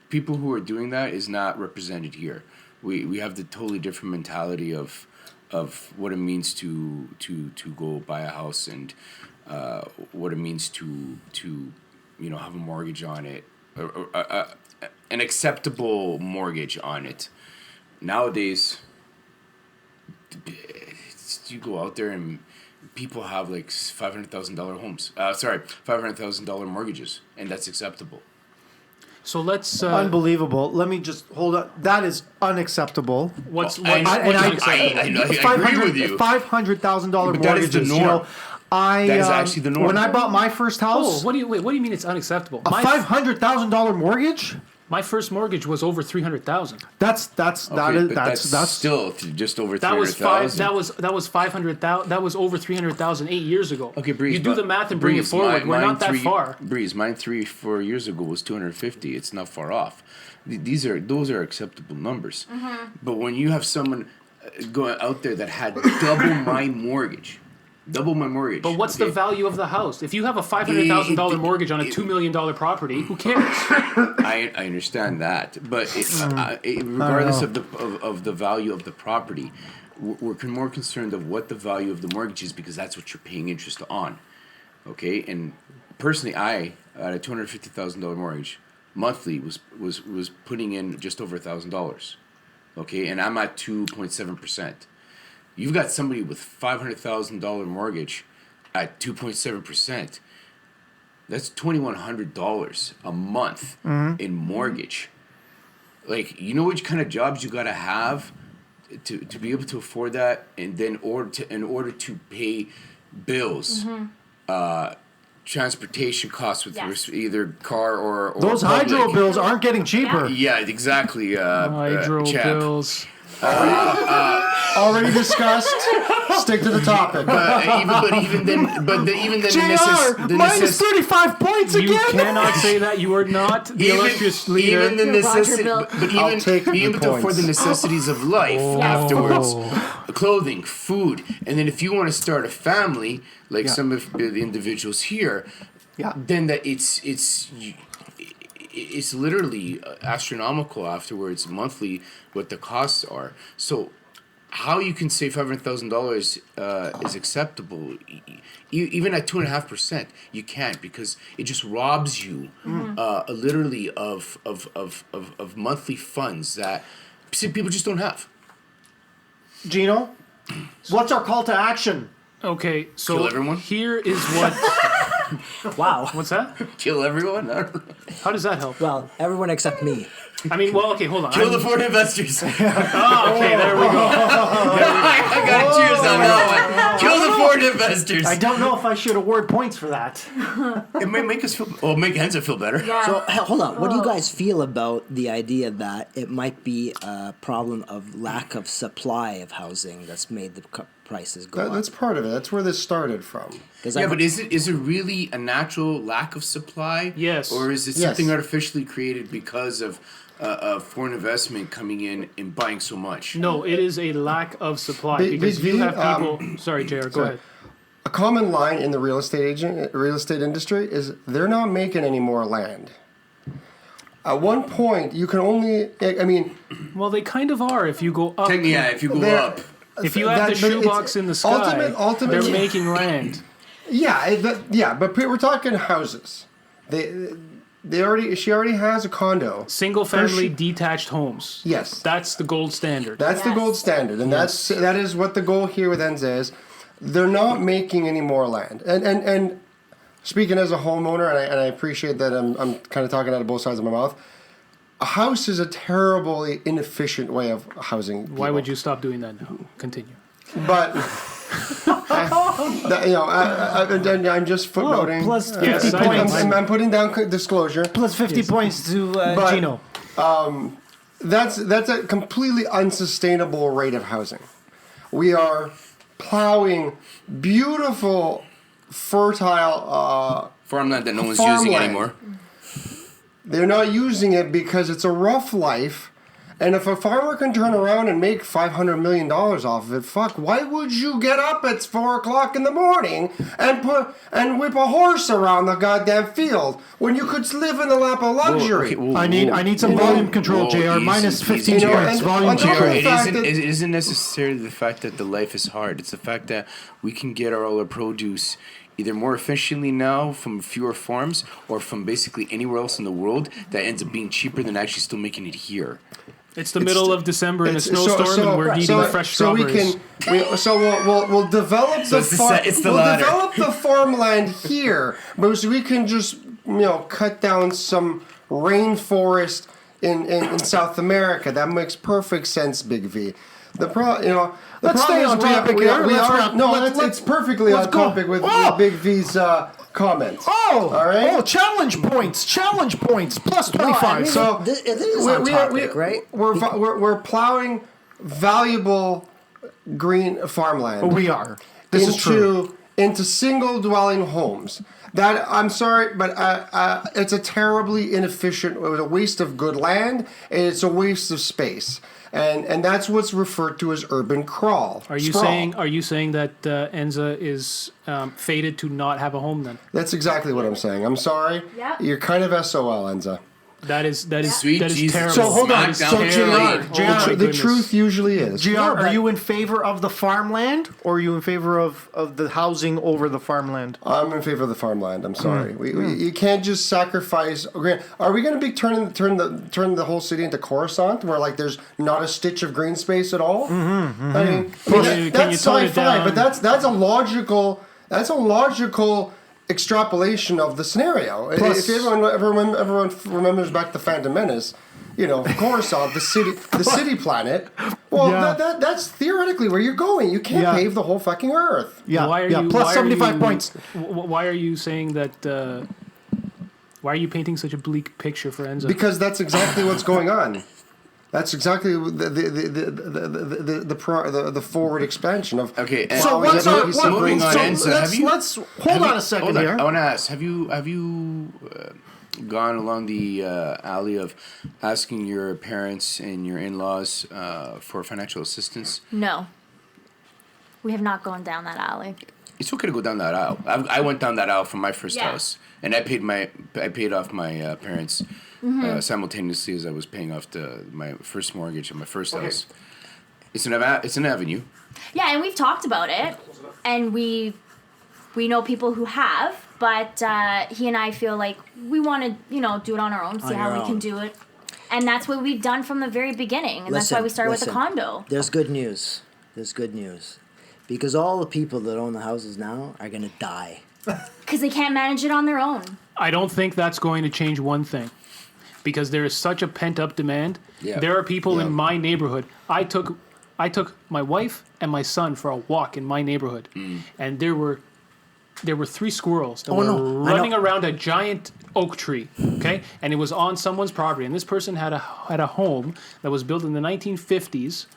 people who are doing that is not represented here. We have the totally different mentality of what it means to go buy a house and what it means to have a mortgage on it, or an acceptable mortgage on it. Nowadays, you go out there and people have like $500,000 homes. $500,000 mortgages, and that's acceptable. So let's. Unbelievable. Let me just hold on. That is unacceptable. What's I agree with you. $500,000 But that is the mortgages. norm. That is actually the norm. When I bought my first house, What do you mean it's unacceptable? a $500,000 mortgage. My first mortgage was over $300,000. That's Still just over That was 300,000. that was 500,000. That was over 300,000 8 years ago. Okay, Breeze. You do the math and bring it forward. We're not that far. Breeze, mine 3-4 years ago was 250. It's not far off. Those are acceptable numbers. Mm-hmm. But when you have someone going out there that had double my mortgage. But what's the value of the house? If you have a $500,000 mortgage on a $2 million property, who cares? I understand that, but regardless of the value of the property, we're more concerned of what the value of the mortgage is because that's what you're paying interest on. Okay, and personally, I at a $250,000 mortgage monthly was putting in just over $1,000. Okay, and I'm at 2.7%. You've got somebody with $500,000 mortgage at 2.7%. That's $2,100 a month in mortgage. Like, you know what kind of jobs you got to have to be able to afford that, and then in order to pay bills, transportation costs with Yes. either car or those public. hydro bills aren't getting cheaper. Yeah, exactly. Hydro Champ. bills. Already discussed. Stick to the topic. Even then, JR, minus 35 points You again. cannot say that. You are not the illustrious leader. Even the You're Roger necessity, Bill. but I'll take the even to afford points. the necessities of life afterwards, clothing, food, and then if you want to start a family, like some of the individuals here, then that it's literally astronomical afterwards monthly what the costs are. So how you can say $500,000 is acceptable, even at 2.5%, you can't, because it just robs you literally of monthly funds that people just don't have. Gino, what's our call to action? Okay, so Kill everyone? here is what. Wow. What's that? Kill everyone? I don't know. How does that help? Well, everyone except me. I mean, well, okay, hold on. Kill the foreign investors. Oh, okay, there we go. I got cheers on that one. Kill the foreign investors. I don't know if I should award points for that. It may make us feel. Well, make Enza feel better. Yeah. So hold on. What do you guys feel about the idea that it might be a problem of lack of supply of housing that's made the prices go up. That's part of it. That's where this started from. Yeah, but is it really a natural lack of supply? Yes. Or is it Yes. something artificially created because of foreign investment coming in and buying so much? No, it is a lack of supply Big- because big you V, have people. Sorry, JR, go ahead. A common line in the real estate industry is they're not making any more land. At one point, you can only. I mean, Well, they kind of are if you go up. Yeah, if you go They're- up. If you have that- the but it's- shoebox in the sky, ultimately- they're making land. yeah, but we're talking houses. She already has a condo. Single family detached homes. Yes. That's the gold standard. That's the Yes. gold standard, and that is what the goal here with Enza is. They're not making any more land, and speaking as a homeowner, and I appreciate that I'm kind of talking out of both sides of my mouth. A house is a terribly inefficient way of housing people. Why would you stop doing that now? Continue. But I'm just footnoting. plus Yes, 50 I know. points. I'm putting down disclosure. Plus 50 points to But- Gino. That's a completely unsustainable rate of housing. We are plowing beautiful, fertile. Farmland that no one's using Farmland. anymore. They're not using it because it's a rough life. And if a farmer can turn around and make $500 million off of it, fuck, why would you get up at 4 o'clock in the morning and whip a horse around the goddamn field when you could live in the lap of luxury? I need some You know- volume control, Whoa, JR. easy, Minus easy. 15 You know, points. and Volume on top control. of It the fact isn't, that- it isn't necessarily the fact that the life is hard. It's the fact that we can get all our produce either more efficiently now from fewer farms or from basically anywhere else in the world that ends up being cheaper than actually still making it here. It's the middle of December in a It's- snowstorm, and we're eating fresh strawberries. We'll develop So it's the latter. develop the farmland here, but so we can just cut down some rainforest in South America. That makes perfect sense, Big V. The problem Let's stay is on topic here. it's perfectly on go. topic with Oh! Big V's comments. Oh, all right. Oh, challenge points. Challenge points. Plus 25. So it is on topic, right? We're plowing valuable green farmland. we are. This is true. Into single dwelling homes. That I'm sorry, but it's a terribly inefficient. It was a waste of good land, and it's a waste of space. And that's what's referred to as urban crawl. Are you saying that Enza is fated to not have a home then? That's exactly what I'm saying. I'm sorry. Yeah. You're kind of SOL, Enza. That is Sweet that is Jesus. terrible. So hold on. That is So terrible. JR, Oh, my The goodness. truth usually is. JR, No, are but- you in favor of the farmland or are you in favor of the housing over the farmland? I'm in favor of the farmland. I'm sorry. You can't just sacrifice. Are we going to be turn the whole city into Coruscant, where like there's not a stitch of green space at all? I mean, Can you that's tone it sci-fi, down? but that's a logical extrapolation of the scenario. Plus- If everyone remembers back to Phantom Menace, Coruscant, the city planet. Well, Yeah. that's theoretically where you're going. You can't Yeah. pave the whole fucking earth. Yeah, Why are yeah. you- Plus why are 75 you- points. Why are you saying that? Why are you painting such a bleak picture for Enza? Because that's exactly what's going on. That's exactly the forward expansion of. Okay, and So what's our Moving moving on, Enza, let's hold on a second hold on. here. I want to ask: Have you gone along the alley of asking your parents and your in-laws for financial assistance? No. We have not gone down that alley. It's okay to go down that aisle. I went down that aisle from my first Yeah. house, and I paid off my parents simultaneously as I was paying off my first mortgage on my first house. It's an avenue. Yeah, and we've talked about it, and we know people who have, but he and I feel like we want to, do it on our own, see how your we can own. do it. And that's what we've done from the very beginning, and that's why we started with the condo. There's good news. There's good news. Because all the people that own the houses now are going to die. Because they can't manage it on their own. I don't think that's going to change one thing, because there is such a pent up demand. Yeah. There are people Yeah. in my neighborhood. I took my wife and my son for a walk in my neighborhood, and there were 3 squirrels that were no, I running know. around a giant oak tree. Okay, and it was on someone's property, and this person had a home that was built in the 1950s.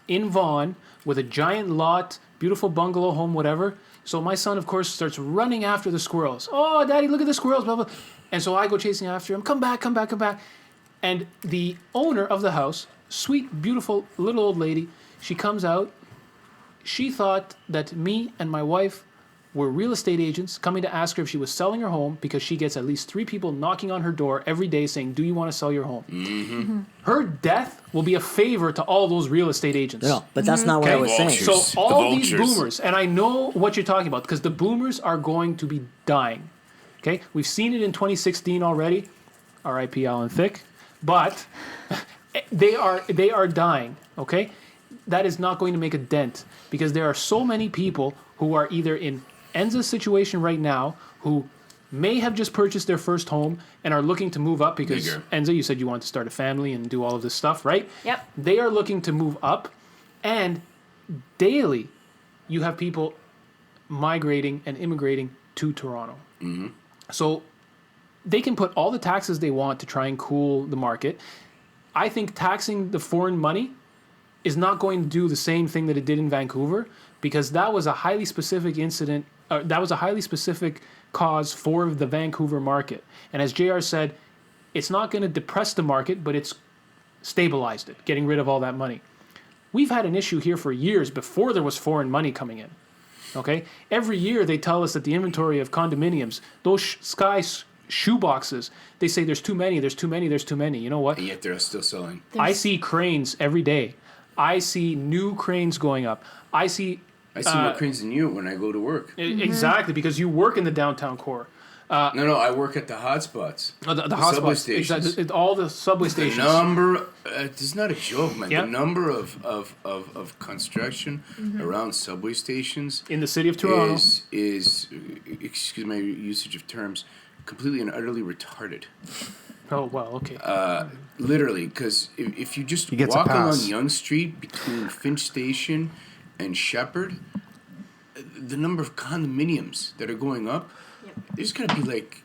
in Vaughan with a giant lot, beautiful bungalow home, whatever. So my son, of course, starts running after the squirrels. Oh, Daddy, look at the squirrels, blah, blah. And so I go chasing after him. Come back, come back, come back. And the owner of the house, sweet, beautiful little old lady, she comes out. She thought that me and my wife were real estate agents coming to ask her if she was selling her home because she gets at least 3 people knocking on her door every day saying, do you want to sell your home? Mm-hmm. Her death will be a favor to all those real estate agents. No, but that's not what I was saying. So all these boomers, and I know what you're talking about because the boomers are going to be dying. Okay? We've seen it in 2016 already. R.I.P. Alan Thicke. But they are dying, okay? That is not going to make a dent because there are so many people who are either in Enza's situation right now who may have just purchased their first home and are looking to move up because, Enza, you said you wanted to start a family and do all of this stuff, right? Yep. They are looking to move up, and daily you have people migrating and immigrating to Toronto. Mm-hmm. So they can put all the taxes they want to try and cool the market. I think taxing the foreign money is not going to do the same thing that it did in Vancouver because that was a highly specific incident. That was a highly specific cause for the Vancouver market. And as JR said, it's not going to depress the market, but it's stabilized it, getting rid of all that money. We've had an issue here for years before there was foreign money coming in. Okay? Every year they tell us that the inventory of condominiums, those Sky shoeboxes, they say there's too many, there's too many, there's too many. You know what? And yet they're still selling. I see cranes every day. I see new cranes going up. I see more cranes than you when I go to work. Exactly, because you work in the downtown core. No, I work at the hotspots. The subway stations. Exactly, all the subway stations. The number, it's not a joke, man. Yep. The number of construction around subway stations in the city of Toronto is excuse my usage of terms, completely and utterly retarded. Oh, well, okay. Literally, because if you just walk along Yonge Street between Finch Station and Shepherd, the number of condominiums that are going up, there's going to be like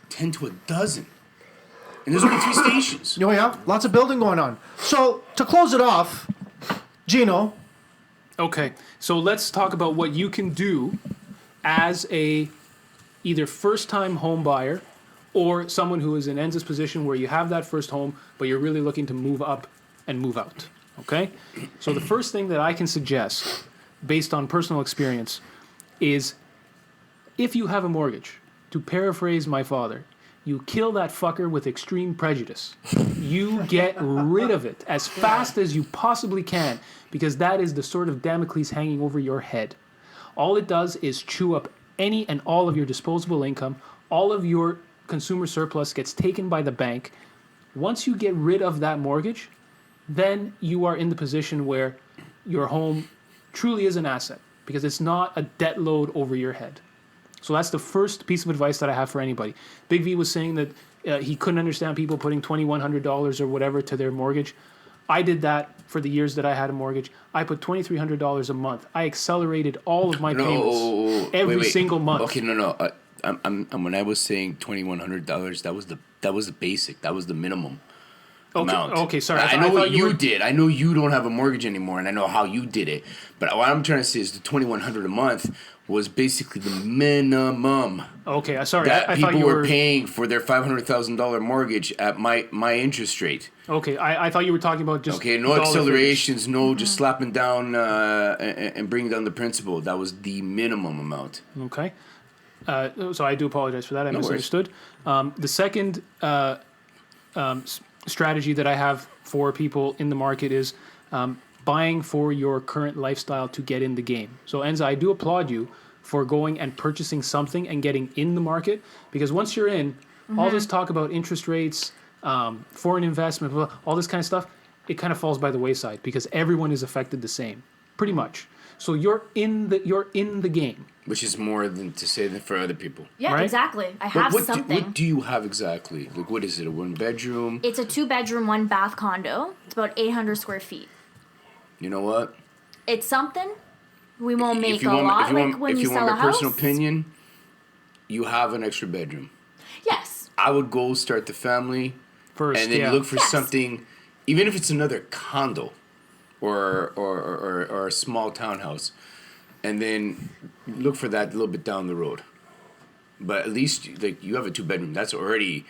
10 to a dozen. And there's only 3 stations. Oh, yeah. Lots of building going on. So, to close it off, Gino. Okay, so let's talk about what you can do as a either first-time home buyer or someone who is in Enza's position where you have that first home, but you're really looking to move up and move out, okay? So the first thing that I can suggest, based on personal experience, is if you have a mortgage, to paraphrase my father, you kill that fucker with extreme prejudice. You get rid of it as fast as you possibly can, because that is the sort of Damocles hanging over your head. All it does is chew up any and all of your disposable income, all of your consumer surplus gets taken by the bank. Once you get rid of that mortgage, then you are in the position where your home truly is an asset because it's not a debt load over your head. So that's the first piece of advice that I have for anybody. Big V was saying that he couldn't understand people putting $2,100 or whatever to their mortgage. I did that for the years that I had a mortgage. I put $2,300 a month. I accelerated all of my payments every single month. Okay, no. I'm when I was saying $2,100, that was the basic. That was the minimum amount. Okay, sorry. I know what you did. I know you don't have a mortgage anymore, and I know how you did it. But what I'm trying to say is the $2,100 a month was basically the minimum. Okay, sorry. That I people thought you were paying for their $500,000 mortgage at my interest rate. Okay, I thought you were talking about just no accelerations, no just slapping down and bringing down the principal. That was the minimum amount. Okay. So I do apologize for that. I misunderstood. The second strategy that I have for people in the market is buying for your current lifestyle to get in the game. So Enza, I do applaud you for going and purchasing something and getting in the market, because once you're in, all this talk about interest rates, foreign investment, all this kind of stuff, it kind of falls by the wayside because everyone is affected the same, pretty much. So you're in the game. Which is more than to say than for other people. Yeah, right? Exactly. I have something. What do you have exactly? Like, what is it? A 1-bedroom? It's a 2-bedroom, 1-bath condo. It's about 800 square feet. You know what? It's something. We won't make a lot. When you sell a house. If you want my personal opinion, you have an extra bedroom. Yes. I would go start the family first, and then look for something, even if it's another condo or a small townhouse, and then look for that a little bit down the road. But at least like you have a 2-bedroom. That's already,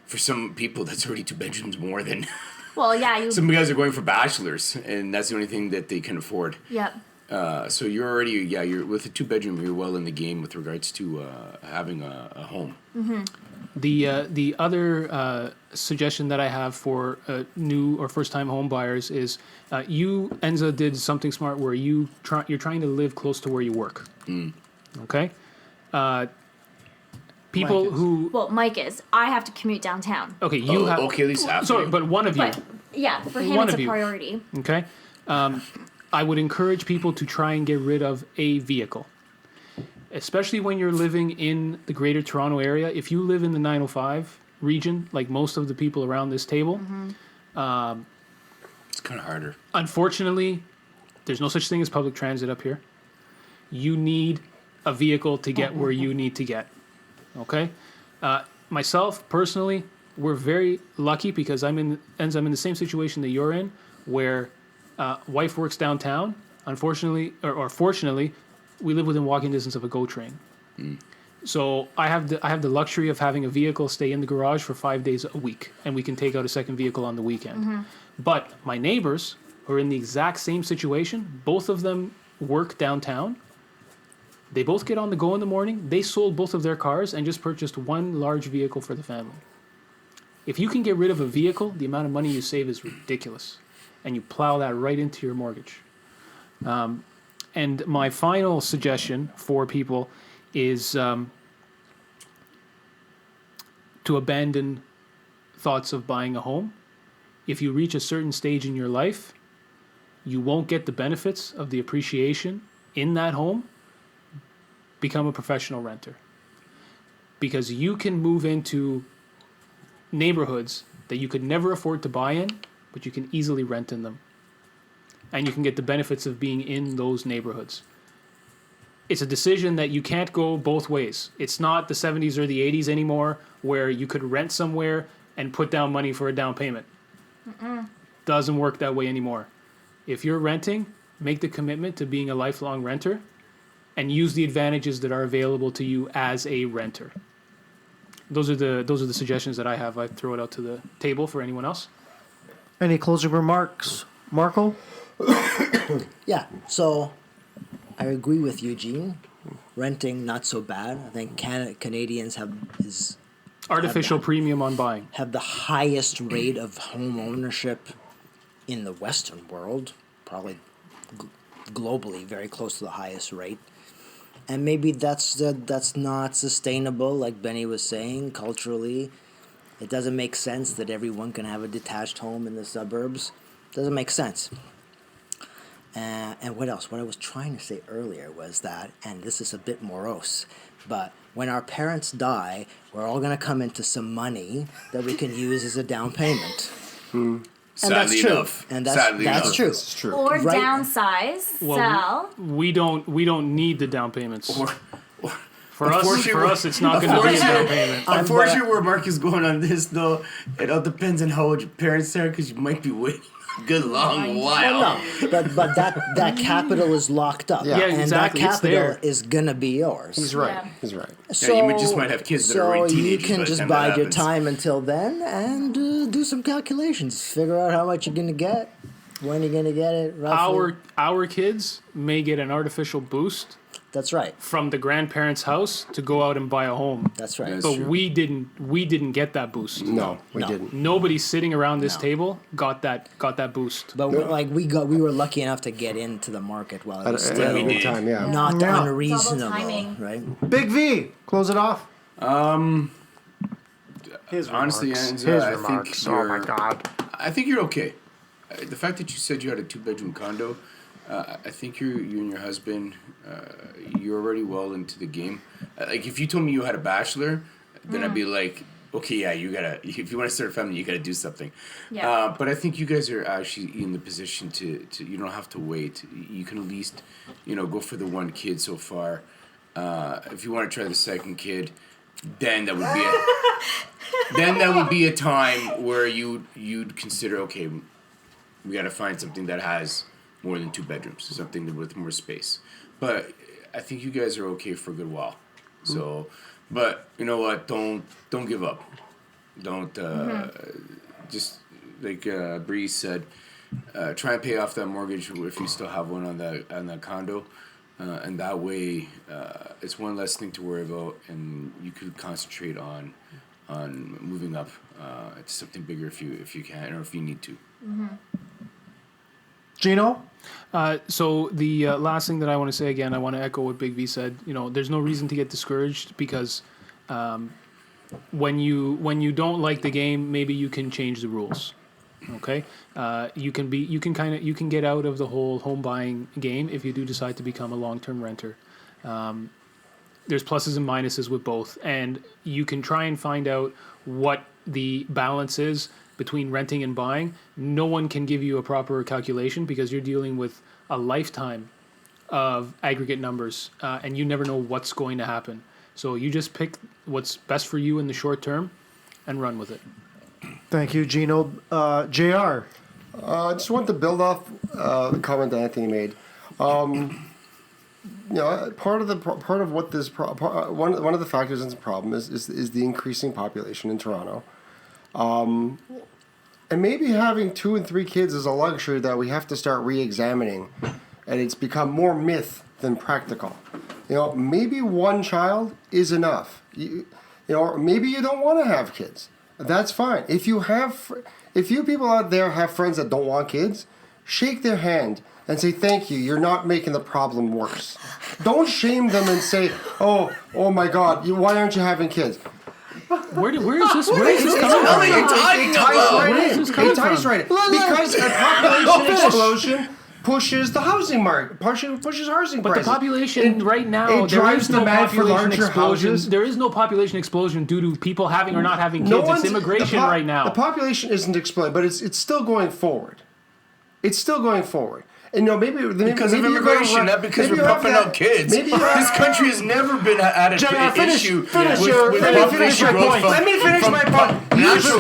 for some people, that's already 2 bedrooms more than. Well, yeah, you. Some guys are going for bachelors, and that's the only thing that they can afford. Yep. So you're already, you're with a 2-bedroom, you're well in the game with regards to having a home. Mm-hmm. The other suggestion that I have for new or first time home buyers is you, Enza, did something smart where you're trying to live close to where you work. Okay? People Mike is. who... Well, Mike is. I have to commute downtown. Okay, you have... Okay, at least half. Sorry, but one of you... But yeah, for him One it's of a you. priority. Okay? I would encourage people to try and get rid of a vehicle. Especially when you're living in the greater Toronto area. If you live in the 905 region, like most of the people around this table, It's kind of harder. unfortunately, there's no such thing as public transit up here. You need a vehicle to get where you need to get. Okay? Myself, personally, we're very lucky because I'm in the same situation that you're in, where wife works downtown. Unfortunately, or fortunately, we live within walking distance of a GO train. So I have the luxury of having a vehicle stay in the garage for 5 days a week, and we can take out a second vehicle on the weekend. But my neighbors who are in the exact same situation, both of them work downtown. They both get on the go in the morning. They sold both of their cars and just purchased one large vehicle for the family. If you can get rid of a vehicle, the amount of money you save is ridiculous. And you plow that right into your mortgage. And my final suggestion for people is to abandon thoughts of buying a home. If you reach a certain stage in your life, you won't get the benefits of the appreciation in that home. Become a professional renter. Because you can move into neighborhoods that you could never afford to buy in, but you can easily rent in them. And you can get the benefits of being in those neighborhoods. It's a decision that you can't go both ways. It's not the 70s or the 80s anymore where you could rent somewhere and put down money for a down payment. Doesn't work that way anymore. If you're renting, make the commitment to being a lifelong renter and use the advantages that are available to you as a renter. Those are the suggestions that I have. I throw it out to the table for anyone else. Any closing remarks, Marko? Yeah, so I agree with Eugene. Renting, not so bad. I think Canadians have Artificial premium on buying. the highest rate of home ownership in the Western world, probably globally very close to the highest rate. And maybe that's not sustainable, like Benny was saying, culturally. It doesn't make sense that everyone can have a detached home in the suburbs. Doesn't make sense. And what else? What I was trying to say earlier was that, and this is a bit morose, but when our parents die, we're all going to come into some money that we can use as a down payment. And that's Sadly true. enough. And Sadly that's enough. true. It's true. Or Right. downsize, sell. We don't need the down payments. Or For us, it's not going to be a down payment. unfortunately, where Mark is going on this, though, it all depends on how old your parents are, because you might be waiting a good long while. Well, no, but that capital is locked up. Yeah. Yeah, and exactly. that It's capital there. is gonna be yours. He's right. Yeah. He's right. So, you just might have kids that are already So you teenagers by can the just time that bide your happens. time until then and do some calculations. Figure out how much you're gonna get, when you're gonna get it. Roughly. Our kids may get an artificial boost That's right. from the grandparents' house to go out and buy a home. That's right. Yes. But true. we didn't get that boost. No, we No. didn't. Nobody sitting around this No. table got that boost. But we were lucky enough to get into the market while it At was a still good time, yeah. not Yeah. unreasonable, Double timing. right? Big V, close it off. His Honestly, remarks. Enza, His I remarks. think Oh my you're- God. I think you're okay. The fact that you said you had a 2-bedroom condo, I think you and your husband, you're already well into the game. Like if you told me you had a bachelor, then I'd be like, okay, yeah, you gotta. If you want to start a family, you gotta do something. Yeah. But I think you guys are actually in the position to you don't have to wait. You can at least, go for the one kid so far. If you want to try the second kid, then that would be a time where you'd consider, okay, we got to find something that has more than 2 bedrooms, something with more space. But I think you guys are okay for a good while. So, but you know what? Don't give up. Don't just like Bree said. Try and pay off that mortgage if you still have one on that condo, and that way it's one less thing to worry about, and you could concentrate on moving up to something bigger if you can or if you need to. Gino? So the last thing that I want to say again, I want to echo what Big V said. There's no reason to get discouraged because when you don't like the game, maybe you can change the rules. Okay, you can get out of the whole home buying game if you do decide to become a long-term renter. There's pluses and minuses with both, and you can try and find out what the balance is between renting and buying. No one can give you a proper calculation because you're dealing with a lifetime of aggregate numbers, and you never know what's going to happen. So you just pick what's best for you in the short term and run with it. Thank you, Gino. JR? I just want to build off the comment that Anthony made. Part of what this one of the factors in the problem is the increasing population in Toronto, and maybe having 2 and 3 kids is a luxury that we have to start re-examining, and it's become more myth than practical. Maybe 1 child is enough. Or maybe you don't want to have kids. That's fine. If you people out there have friends that don't want kids, shake their hand and say thank you. You're not making the problem worse. Don't shame them and say, oh my God, why aren't you having kids? Where is this coming from? It ties right in. Because a population explosion pushes the housing market, pushes housing But prices. the population right now, it drives demand for larger explosion. houses. There is no population explosion due to people having or not having kids. It's immigration right now. The population isn't exploding, but it's still going forward. It's still going forward. And Because of immigration, not because we're pumping out kids. This country has never been at an issue with population growth. Let me finish my point.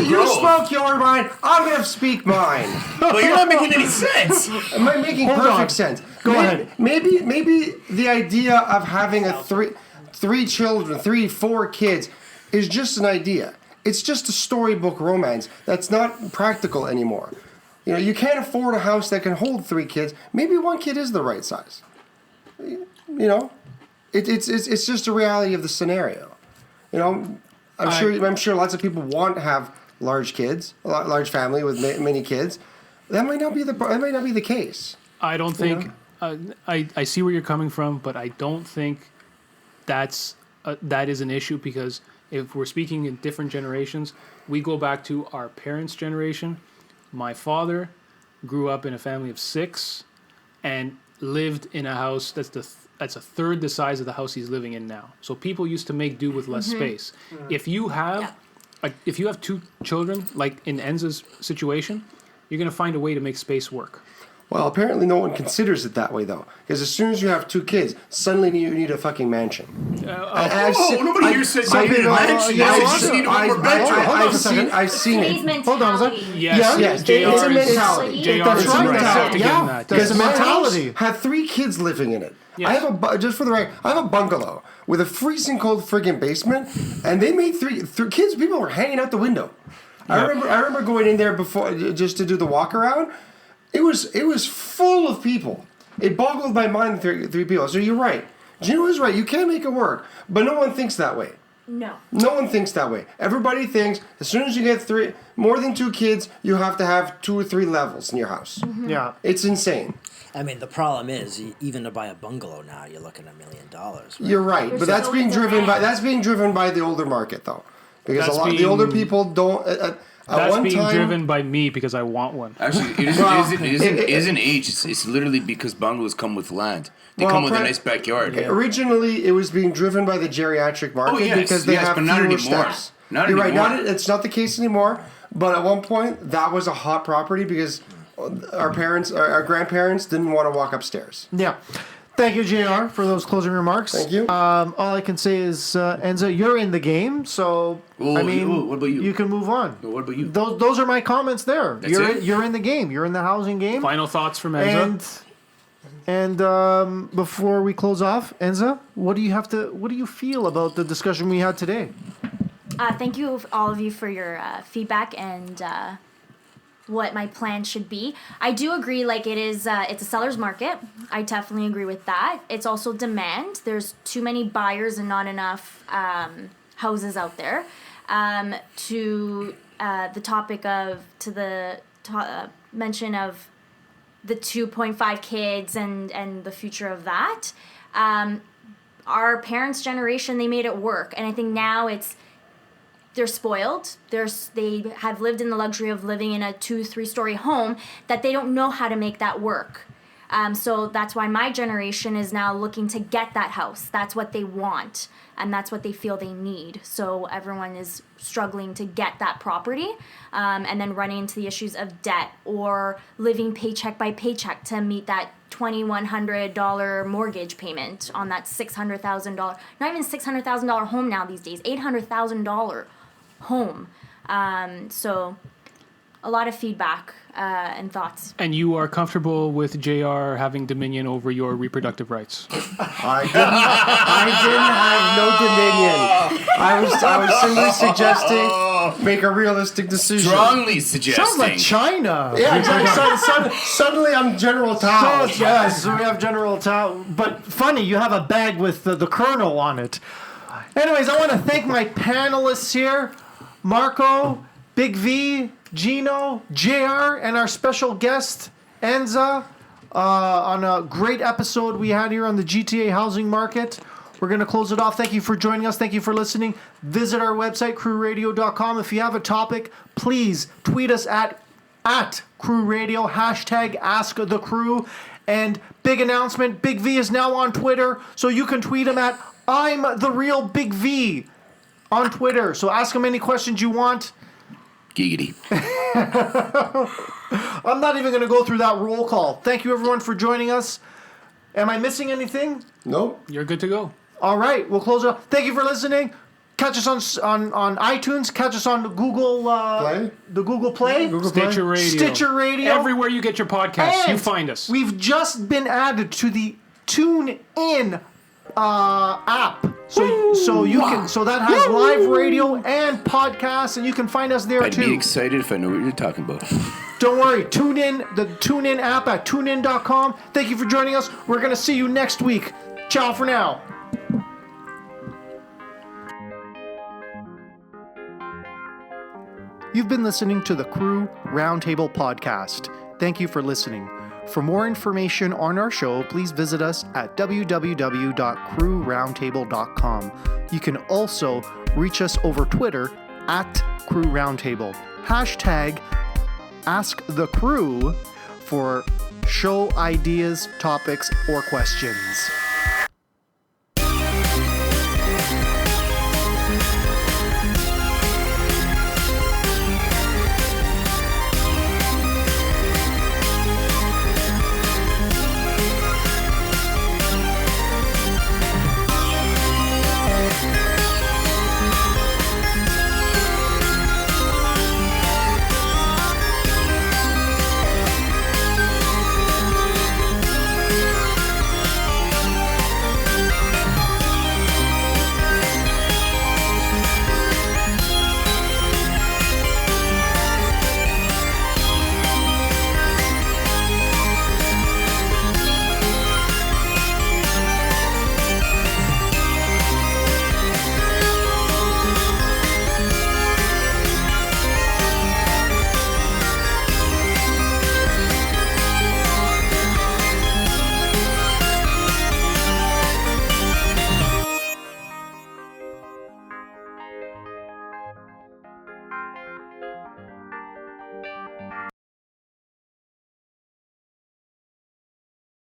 You spoke your mind. I'm going to speak mine. But you're not making any sense. Am I making perfect sense? Go ahead. Maybe the idea of having three children, 4 kids, is just an idea. It's just a storybook romance that's not practical anymore. You can't afford a house that can hold 3 kids. Maybe 1 kid is the right size. It's just a reality of the scenario. I'm sure lots of people want to have large kids, a large family with many kids. That might not be the case. I don't think. I see where you're coming from, but I don't think that is an issue because if we're speaking in different generations, we go back to our parents' generation. My father grew up in a family of 6 and lived in a house that's a third the size of the house he's living in now. So people used to make do with less space. If you have 2 children, like in Enza's situation, you're going to find a way to make space work. Well, apparently no one considers it that way, though. Because as soon as you have 2 kids, suddenly you need a fucking mansion. Nobody here said you need a mansion. You just need one more bedroom. I've seen it. Hold on a second. Yes, it's a mentality. That's right. There's a mentality. Had 3 kids living in it. Yes. I have just for the record, I have a bungalow with a freezing cold friggin' basement, and they made 3 kids. People were hanging out the window. I remember going in there before just to do the walk around. It was full of people. It boggled my mind. 3 people. So you're right. Gino is right. You can't make it work, but no one thinks that way. No. No one thinks that way. Everybody thinks as soon as you get more than 2 kids, you have to have 2 or 3 levels in your house. Mm-hmm. Yeah. It's insane. I mean, the problem is, even to buy a bungalow now, you're looking at $1 million. Right? You're right, but that's being driven by the older market though, because the older people don't. That's being driven by me because I want one. Actually, it isn't age. It's literally because bungalows come with land. They come with a nice backyard. Originally, it was being driven by the geriatric market because they have fewer steps. Not You're anymore. right. It's not the case anymore. But at one point, that was a hot property because our grandparents didn't want to walk upstairs. Yeah. Thank you, JR, for those closing remarks. Thank you. All I can say is, Enza, you're in the game, so what about you? You can move on. What about you? Those are my comments there. That's it? You're in the game. You're in the housing game. Final thoughts from Enza? And before we close off, Enza, what do you feel about the discussion we had today? Thank you, all of you, for your feedback and what my plan should be. I do agree, like it's a seller's market. I definitely agree with that. It's also demand. There's too many buyers and not enough houses out there. To the topic of, mention of the 2.5 kids and the future of that. Our parents' generation, they made it work. And I think now they're spoiled. They have lived in the luxury of living in a 2-3 story home that they don't know how to make that work. So that's why my generation is now looking to get that house. That's what they want, and that's what they feel they need. So everyone is struggling to get that property, and then running into the issues of debt or living paycheck by paycheck to meet that $2,100 mortgage payment on that $600,000, not even $600,000 home now these days, $800,000 home. So a lot of feedback and thoughts. And you are comfortable with JR having dominion over your reproductive rights? I didn't have no dominion. I was simply suggesting make a realistic decision. Strongly suggesting. Sounds like China. Yeah, exactly. Suddenly I'm General Tao. Yes, we have General Tao. But funny, you have a bag with the colonel on it. Anyways, I want to thank my panelists here, Marko, Big V, Gino, JR, and our special guest, Enza, on a great episode we had here on the G.T.A. housing market. We're going to close it off. Thank you for joining us. Thank you for listening. Visit our website, crewradio.com. If you have a topic, please tweet us at crewradio, #AskTheCrew. And big announcement, Big V is now on Twitter, so you can tweet him at I'm the real Big V on Twitter. So ask him any questions you want. Giggity. I'm not even going to go through that roll call. Thank you, everyone, for joining us. Am I missing anything? Nope. You're good to go. All right, we'll close it up. Thank you for listening. Catch us on iTunes. Catch us on the Google Play? The Google Play. Google Play? Stitcher Radio. Stitcher Radio. Everywhere you get your podcasts, And you find us. We've just been added to the TuneIn app. So you can that has live radio and podcasts, and you can find us there I'd too. be excited if I knew what you're talking about. Don't worry, tune in the TuneIn app at tunein.com. Thank you for joining us. We're going to see you next week. Ciao for now. You've been listening to the Crew Roundtable podcast. Thank you for listening. For more information on our show, please visit us at www.crewroundtable.com. You can also reach us over Twitter at Crew Roundtable. #AskTheCrew for show ideas, topics, or questions.